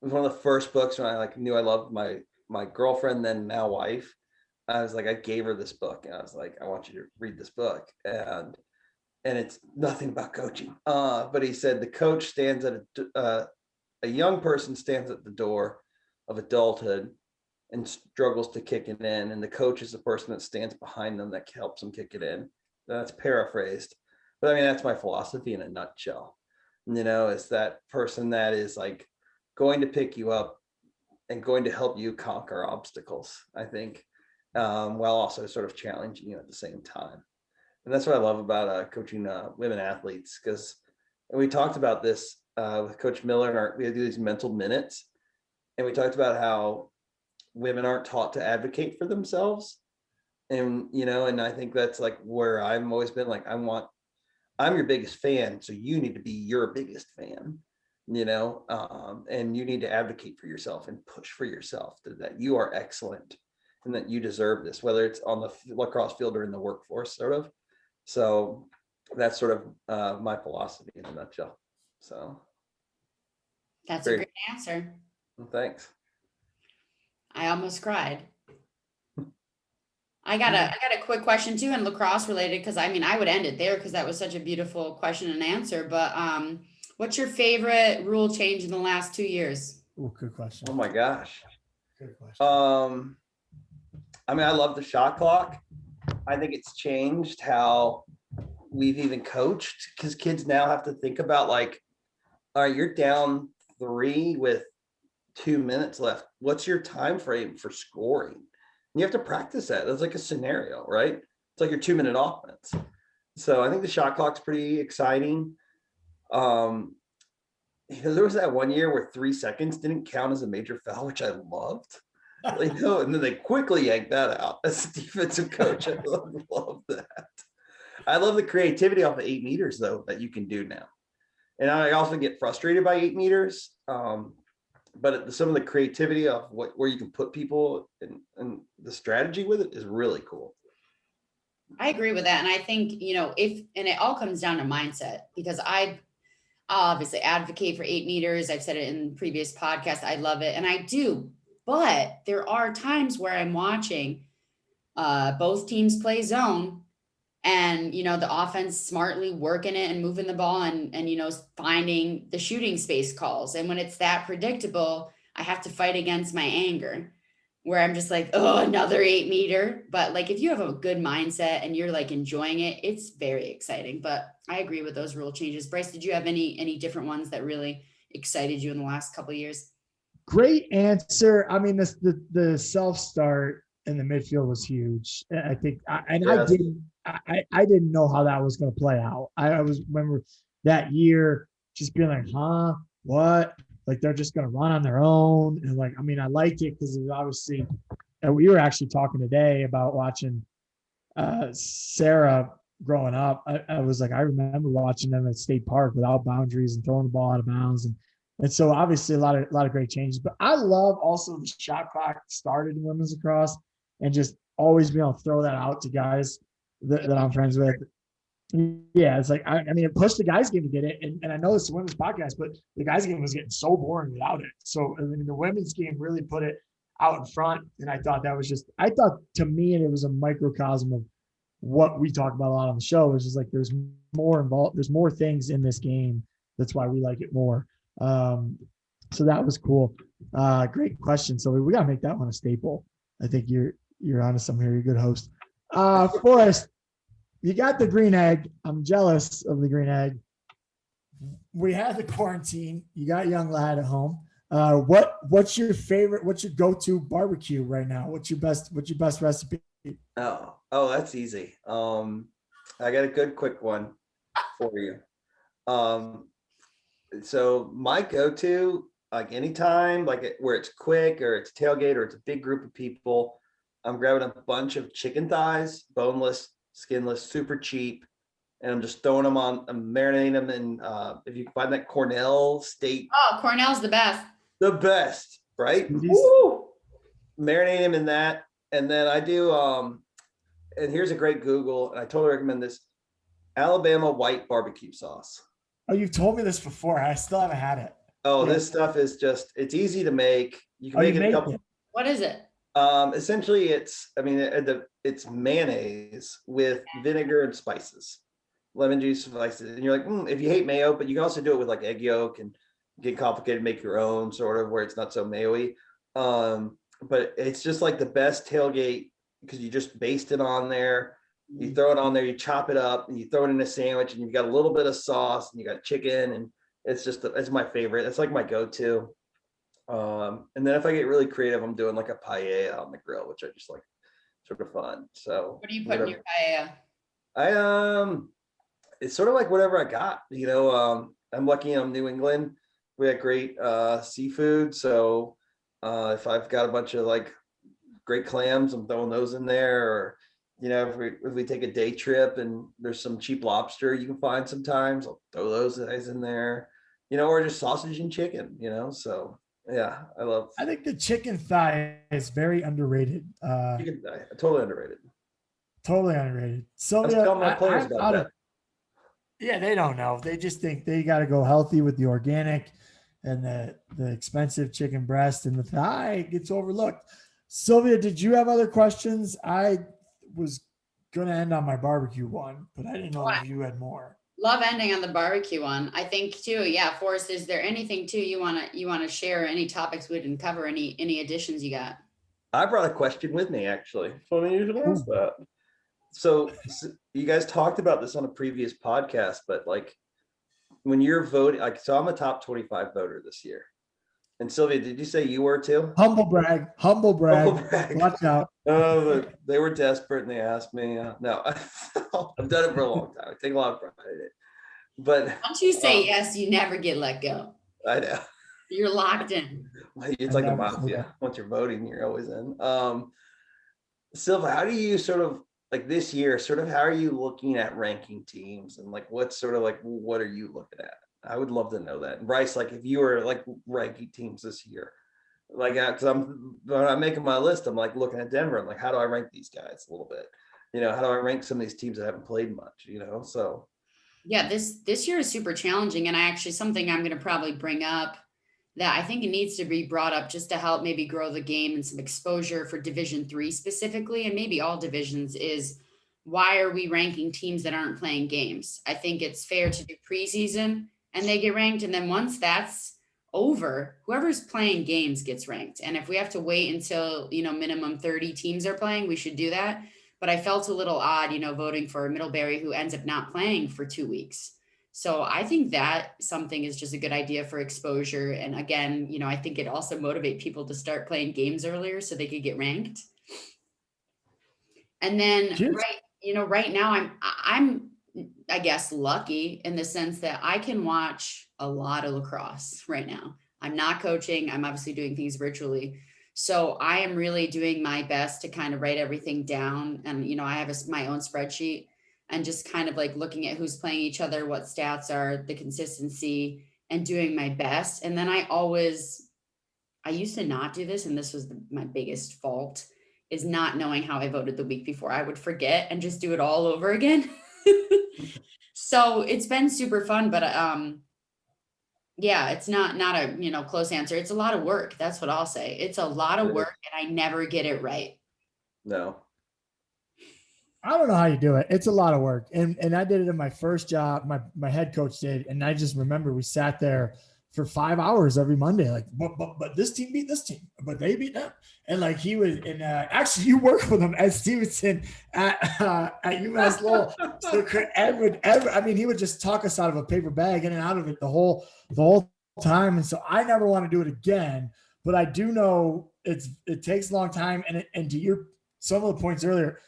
It was one of the first books when I like knew I loved my girlfriend, then now wife. I was like, I gave her this book, and I was like, I want you to read this book, and it's nothing about coaching. But he said the coach stands at a young person stands at the door of adulthood and struggles to kick it in, and the coach is the person that stands behind them that helps them kick it in. That's paraphrased, but I mean that's my philosophy in a nutshell. It's that person that is like going to pick you up and going to help you conquer obstacles, I think, while also sort of challenging you at the same time. And that's what I love about coaching women athletes, because we talked about this with Coach Miller, and we do these mental minutes, and we talked about how women aren't taught to advocate for themselves. And, and I think that's like where I've always been like, I'm your biggest fan, so you need to be your biggest fan, and you need to advocate for yourself and push for yourself that you are excellent and that you deserve this, whether it's on the lacrosse field or in the workforce, sort of. So that's sort of my philosophy in a nutshell. So That's a great answer. Well, thanks. I almost cried. I got a quick question too, and lacrosse related, because I mean I would end it there because that was such a beautiful question and answer. But what's your favorite rule change in the last 2 years? Oh, good question. Oh my gosh. Good question. I mean, I love the shot clock. I think it's changed how we've even coached, because kids now have to think about like, all right, you're down 3 with 2 minutes left. What's your time frame for scoring? And you have to practice that. That's like a scenario, right? It's like your 2-minute offense. So I think the shot clock's pretty exciting. There was that one year where 3 seconds didn't count as a major foul, which I loved. And then they quickly yanked that out. As a defensive coach, I love that. I love the creativity off the 8 meters though that you can do now. And I also get frustrated by 8 meters. But some of the creativity of where you can put people and the strategy with it is really cool. I agree with that. And I think, and it all comes down to mindset, because I'll obviously advocate for 8 meters. I've said it in previous podcasts. I love it. And I do, but there are times where I'm watching both teams play zone, and, the offense smartly working it and moving the ball and, finding the shooting space calls. And when it's that predictable, I have to fight against my anger, where I'm just like, oh, another 8 meter. But like, if you have a good mindset and you're like enjoying it, it's very exciting. But I agree with those rule changes. Brice, did you have any different ones that really excited you in the last couple of years? Great answer. I mean, the self start in the midfield was huge. I think, yes. I didn't know how that was going to play out. I remember that year just being like, huh, what? Like they're just going to run on their own. And like, I mean, I liked it because it was obviously, and we were actually talking today about watching Sarah growing up. I was like, I remember watching them at State Park without boundaries and throwing the ball out of bounds. And so obviously a lot of great changes, but I love also the shot clock started in women's lacrosse and just always being able to throw that out to guys that I'm friends with. Yeah, it's like, I mean, it pushed the guys game to get it. And I know it's a women's podcast, but the guys game was getting so boring without it. So I mean, the women's game really put it out in front. And I thought to me, and it was a microcosm of what we talk about a lot on the show, which is like, there's more involved. There's more things in this game. That's why we like it more. So that was cool. Great question. So we got to make that one a staple. I think you're onto something here. You're a good host. Forrest, you got the green egg. I'm jealous of the green egg. We had the quarantine. You got young lad at home. What's your favorite? What's your go-to barbecue right now? What's your best recipe? Oh, that's easy. I got a good quick one for you. So my go-to, like anytime, like where it's quick or it's tailgate or it's a big group of people, I'm grabbing a bunch of chicken thighs, boneless, skinless, super cheap, and I'm just throwing them on. I'm marinating them in. If you find that Cornell State. Oh, Cornell's the best. The best, right? Woo! Marinating them in that, and then I do. And here's a great Google, and I totally recommend this: Alabama white barbecue sauce. Oh, you've told me this before. I still haven't had it. Oh, Yeah. this stuff is it's easy to make. You can Oh, you make it a make couple. it. What is it? Essentially it's mayonnaise with vinegar and spices, lemon juice, spices. And you're like, if you hate mayo, but you can also do it with like egg yolk and get complicated, make your own sort of where it's not so mayo-y. But it's just like the best tailgate because you just baste it on there. You throw it on there, you chop it up, and you throw it in a sandwich, and you've got a little bit of sauce, and you got chicken, and it's my favorite. It's like my go-to. And then if I get really creative, I'm doing like a paella on the grill, which I just like sort of fun. So What do you put in your paella? I it's sort of like whatever I got, I'm lucky I'm New England. We have great seafood. So if I've got a bunch of like great clams, I'm throwing those in there. Or, if we take a day trip and there's some cheap lobster you can find sometimes, I'll throw those guys in there, or just sausage and chicken, so yeah, I think the chicken thigh is very underrated. chicken thigh. Totally underrated. Totally underrated. I was Sylvia, telling my players about that. Yeah, they don't know. They just think they got to go healthy with the organic and the expensive chicken breast, and the thigh gets overlooked. Sylvia, did you have other questions? I was going to end on my barbecue one, but I didn't know if you had more. Love ending on the barbecue one. I think too. Yeah, Forrest, is there anything too you wanna share? Any topics we didn't cover? Any additions you got? I brought a question with me, actually. Funny you should ask that. So you guys talked about this on a previous podcast, but like when you're voting, like, so I'm a top 25 voter this year. And Sylvia, did you say you were too? Humble brag. Humble brag. Watch out. They were desperate and they asked me. No, I've done it for a long time. I take a lot of pride in it. But Once you say yes, you never get let go. I know. You're locked in. It's like a mafia. Once you're voting, you're always in. Sylvia, how do you sort of like this year, sort of how are you looking at ranking teams and like what's sort of like what are you looking at? I would love to know that. And Brice, like if you were like ranking teams this year, like because when I'm making my list, I'm like looking at Denver. I'm like, how do I rank these guys a little bit? How do I rank some of these teams that haven't played much? So Yeah, this year is super challenging, and I actually something I'm going to probably bring up that I think it needs to be brought up just to help maybe grow the game and some exposure for Division 3 specifically, and maybe all divisions is why are we ranking teams that aren't playing games? I think it's fair to do preseason and they get ranked, and then once that's over, whoever's playing games gets ranked. And if we have to wait until minimum 30 teams are playing, we should do that. But I felt a little odd, voting for Middlebury, who ends up not playing for 2 weeks. So I think that something is just a good idea for exposure. And again, I think it also motivate people to start playing games earlier so they could get ranked. And then right now I'm I guess lucky in the sense that I can watch a lot of lacrosse right now. I'm not coaching. I'm obviously doing things virtually. So I am really doing my best to kind of write everything down. And, I have my own spreadsheet and just kind of like looking at who's playing each other, what stats are, the consistency, and doing my best. And then I used to not do this, and this was my biggest fault, is not knowing how I voted the week before. I would forget and just do it all over again. So it's been super fun, but yeah, it's not a close answer. It's a lot of work. That's what I'll say. It's a lot of work, and I never get it right. No. I don't know how you do it. It's a lot of work. And I did it in my first job. My head coach did. And I just remember we sat there for 5 hours every Monday, like, but this team beat this team, but they beat them. And like he was, and actually you work with him at Stevenson at UMass Lowell. So he would just talk us out of a paper bag in and out of it the whole time. And so I never want to do it again, but I do know it takes a long time. And to some of the points earlier,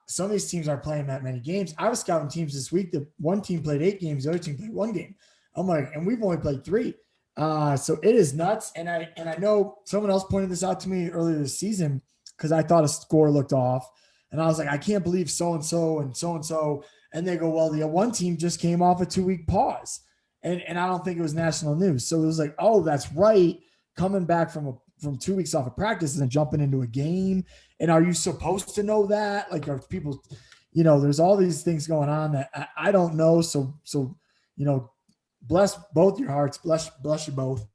some of these teams aren't playing that many games. I was scouting teams this week that one team played 8 games, the other team played 1 game. I'm like, and we've only played 3. So it is nuts. And I know someone else pointed this out to me earlier this season because I thought a score looked off. And I was like, I can't believe so-and-so and so-and-so. And they go, well, the one team just came off a 2-week pause. And I don't think it was national news. So it was like, oh, that's right. Coming back from 2 weeks off of practice and then jumping into a game. And are you supposed to know that? Like, are people, there's all these things going on that I don't know. So, bless both your hearts. Bless you both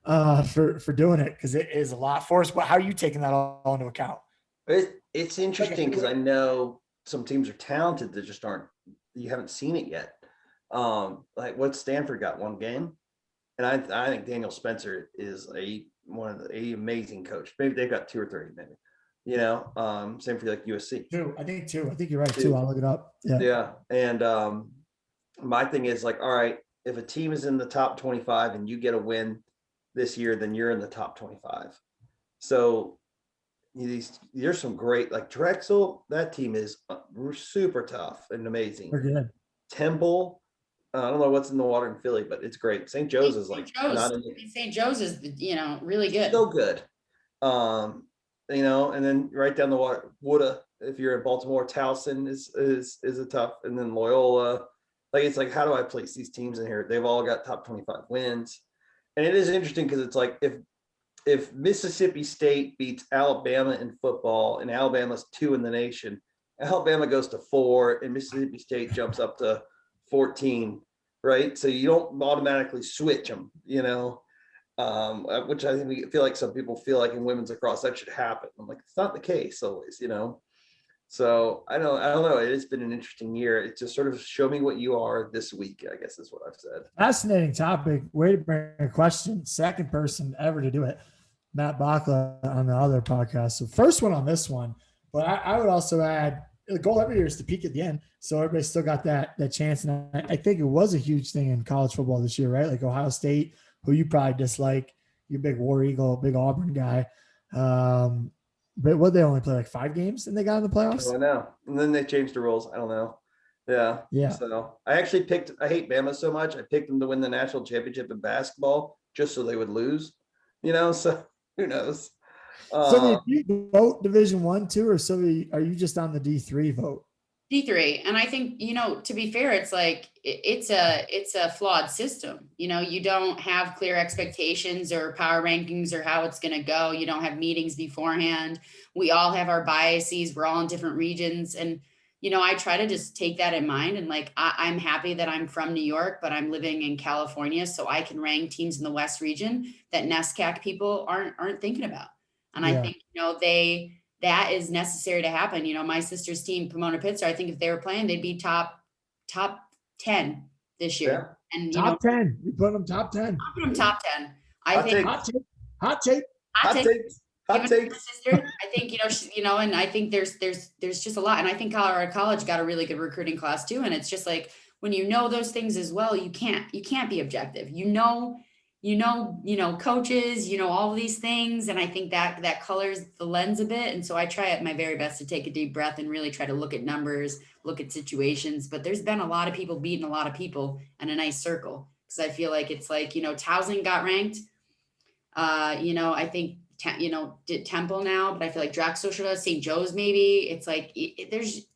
for doing it, because it is a lot for us. But how are you taking that all into account? It's interesting because I know some teams are talented that just aren't. You haven't seen it yet. Like what Stanford got one game, and I think Daniel Spencer is one of the amazing coach. Maybe they've got 2 or 3, maybe. Same for like USC. Two. I think you're right too. I'll look it up. Yeah. Yeah, and my thing is like, all right, if a team is in the top 25 and you get a win this year, then you're in the top 25. So there's some great, like Drexel, that team is super tough and amazing. We're good. Temple, I don't know what's in the water in Philly, but it's great. St. Joe's is like not in St. Joe's is, really good. so good. And then right down the water, Wood'a, if you're in Baltimore, Towson is a tough, and then Loyola. Like, it's like, how do I place these teams in here? They've all got top 25 wins. And it is interesting because it's like if Mississippi State beats Alabama in football and Alabama's 2 in the nation, Alabama goes to 4 and Mississippi State jumps up to 14, right? So you don't automatically switch them, which I feel like some people feel like in women's lacrosse that should happen. I'm like, it's not the case always, So I don't know. It has been an interesting year. It just sort of show me what you are this week, I guess is what I've said. Fascinating topic. Way to bring a question. Second person ever to do it. Matt Bachla on the other podcast. So first one on this one. But I would also add, the goal every year is to peak at the end. So everybody still got that chance. And I think it was a huge thing in college football this year, right? Like Ohio State, who you probably dislike, you big War Eagle, big Auburn guy. But what, they only play like 5 games and they got in the playoffs? I don't know. And then they changed the rules. I don't know. Yeah. So I actually I hate Bama so much. I picked them to win the national championship in basketball just so they would lose, so who knows? So did you vote Division 1 too, or so are you just on the D3 vote? D3. And I think, to be fair, it's like, it's a flawed system. You don't have clear expectations or power rankings or how it's going to go. You don't have meetings beforehand. We all have our biases. We're all in different regions. And, I try to just take that in mind. And like, I'm happy that I'm from New York, but I'm living in California. So I can rank teams in the West region that NESCAC people aren't thinking about. And I think, that is necessary to happen. My sister's team, Pomona Pitzer, I think if they were playing, they'd be top 10 this year. Yeah. And top 10. You put them top 10. I put them top 10. Hot take. Sister, I think, and I think there's just a lot. And I think Colorado College got a really good recruiting class too. And it's just like, when those things as well, you can't be objective, coaches, all of these things. And I think that colors the lens a bit. And so I try at my very best to take a deep breath and really try to look at numbers, look at situations. But there's been a lot of people beating a lot of people in a nice circle. Because I feel like it's like, Towson got ranked. I think, did Temple now, but I feel like Drexel should have, St. Joe's maybe. It's like, there's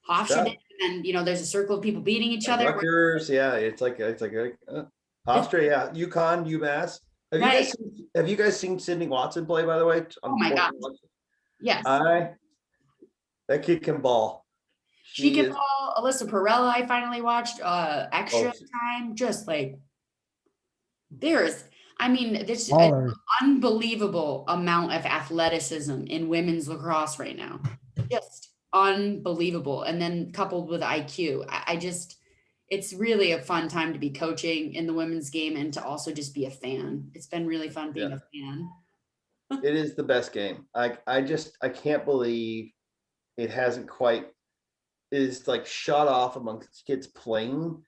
Hofstra, and, there's a circle of people beating each other. Rutgers, yeah, it's like Hofstra, yeah, UConn, UMass. Have you guys seen Sydney Watson play, by the way? Oh my God. Yes. That kid can ball. She can ball. Alyssa Perella, I finally watched extra time. Just like, there's an unbelievable amount of athleticism in women's lacrosse right now. Just unbelievable. And then coupled with IQ, it's really a fun time to be coaching in the women's game and to also just be a fan. It's been really fun being a fan. It is the best game. I can't believe it hasn't quite, is like shot off amongst kids playing.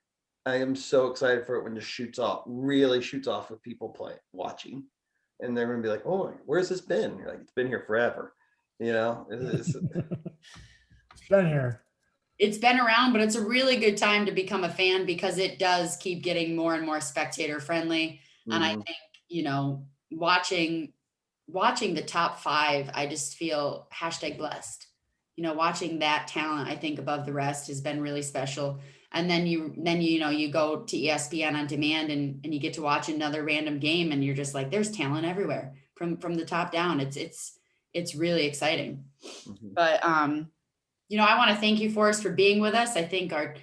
I am so excited for it when it really shoots off with people watching. And they're going to be like, oh, where's this been? You're like, it's been here forever. It's been here. It's been around, but it's a really good time to become a fan because it does keep getting more and more spectator friendly. Mm-hmm. And I think, watching the top 5, I just feel #blessed. Watching that talent, I think above the rest has been really special. And then you go to ESPN on demand and you get to watch another random game and you're just like, there's talent everywhere from the top down. It's really exciting. Mm-hmm. But, I want to thank you, Forrest, for being with us. I think our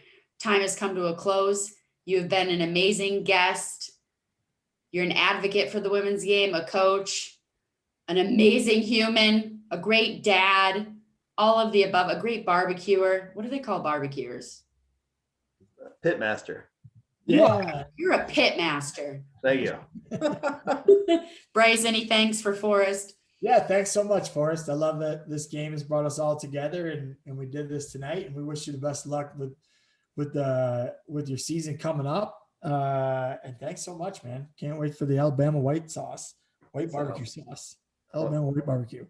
time has come to a close. You've been an amazing guest. You're an advocate for the women's game, a coach, an amazing human, a great dad, all of the above, a great barbecuer. What do they call barbecuers? Pitmaster. Yeah. You're a pit master. Thank you. Brice, any thanks for Forrest? Yeah, thanks so much, Forrest. I love that this game has brought us all together, and we did this tonight. And we wish you the best of luck with your season coming up. And thanks so much, man. Can't wait for the Alabama white barbecue sauce. Alabama white barbecue.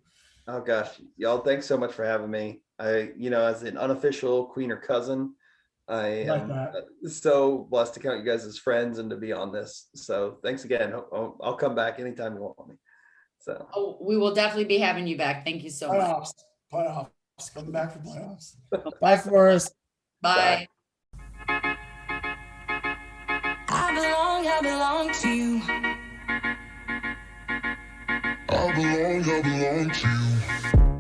Oh gosh, y'all, thanks so much for having me. As an unofficial Queener cousin, I am so blessed to count you guys as friends and to be on this. So thanks again. I'll come back anytime you want me. So we will definitely be having you back. Thank you so much. Playoffs. Coming back for playoffs. Bye, Forrest. Bye. I belong to you. I belong to you.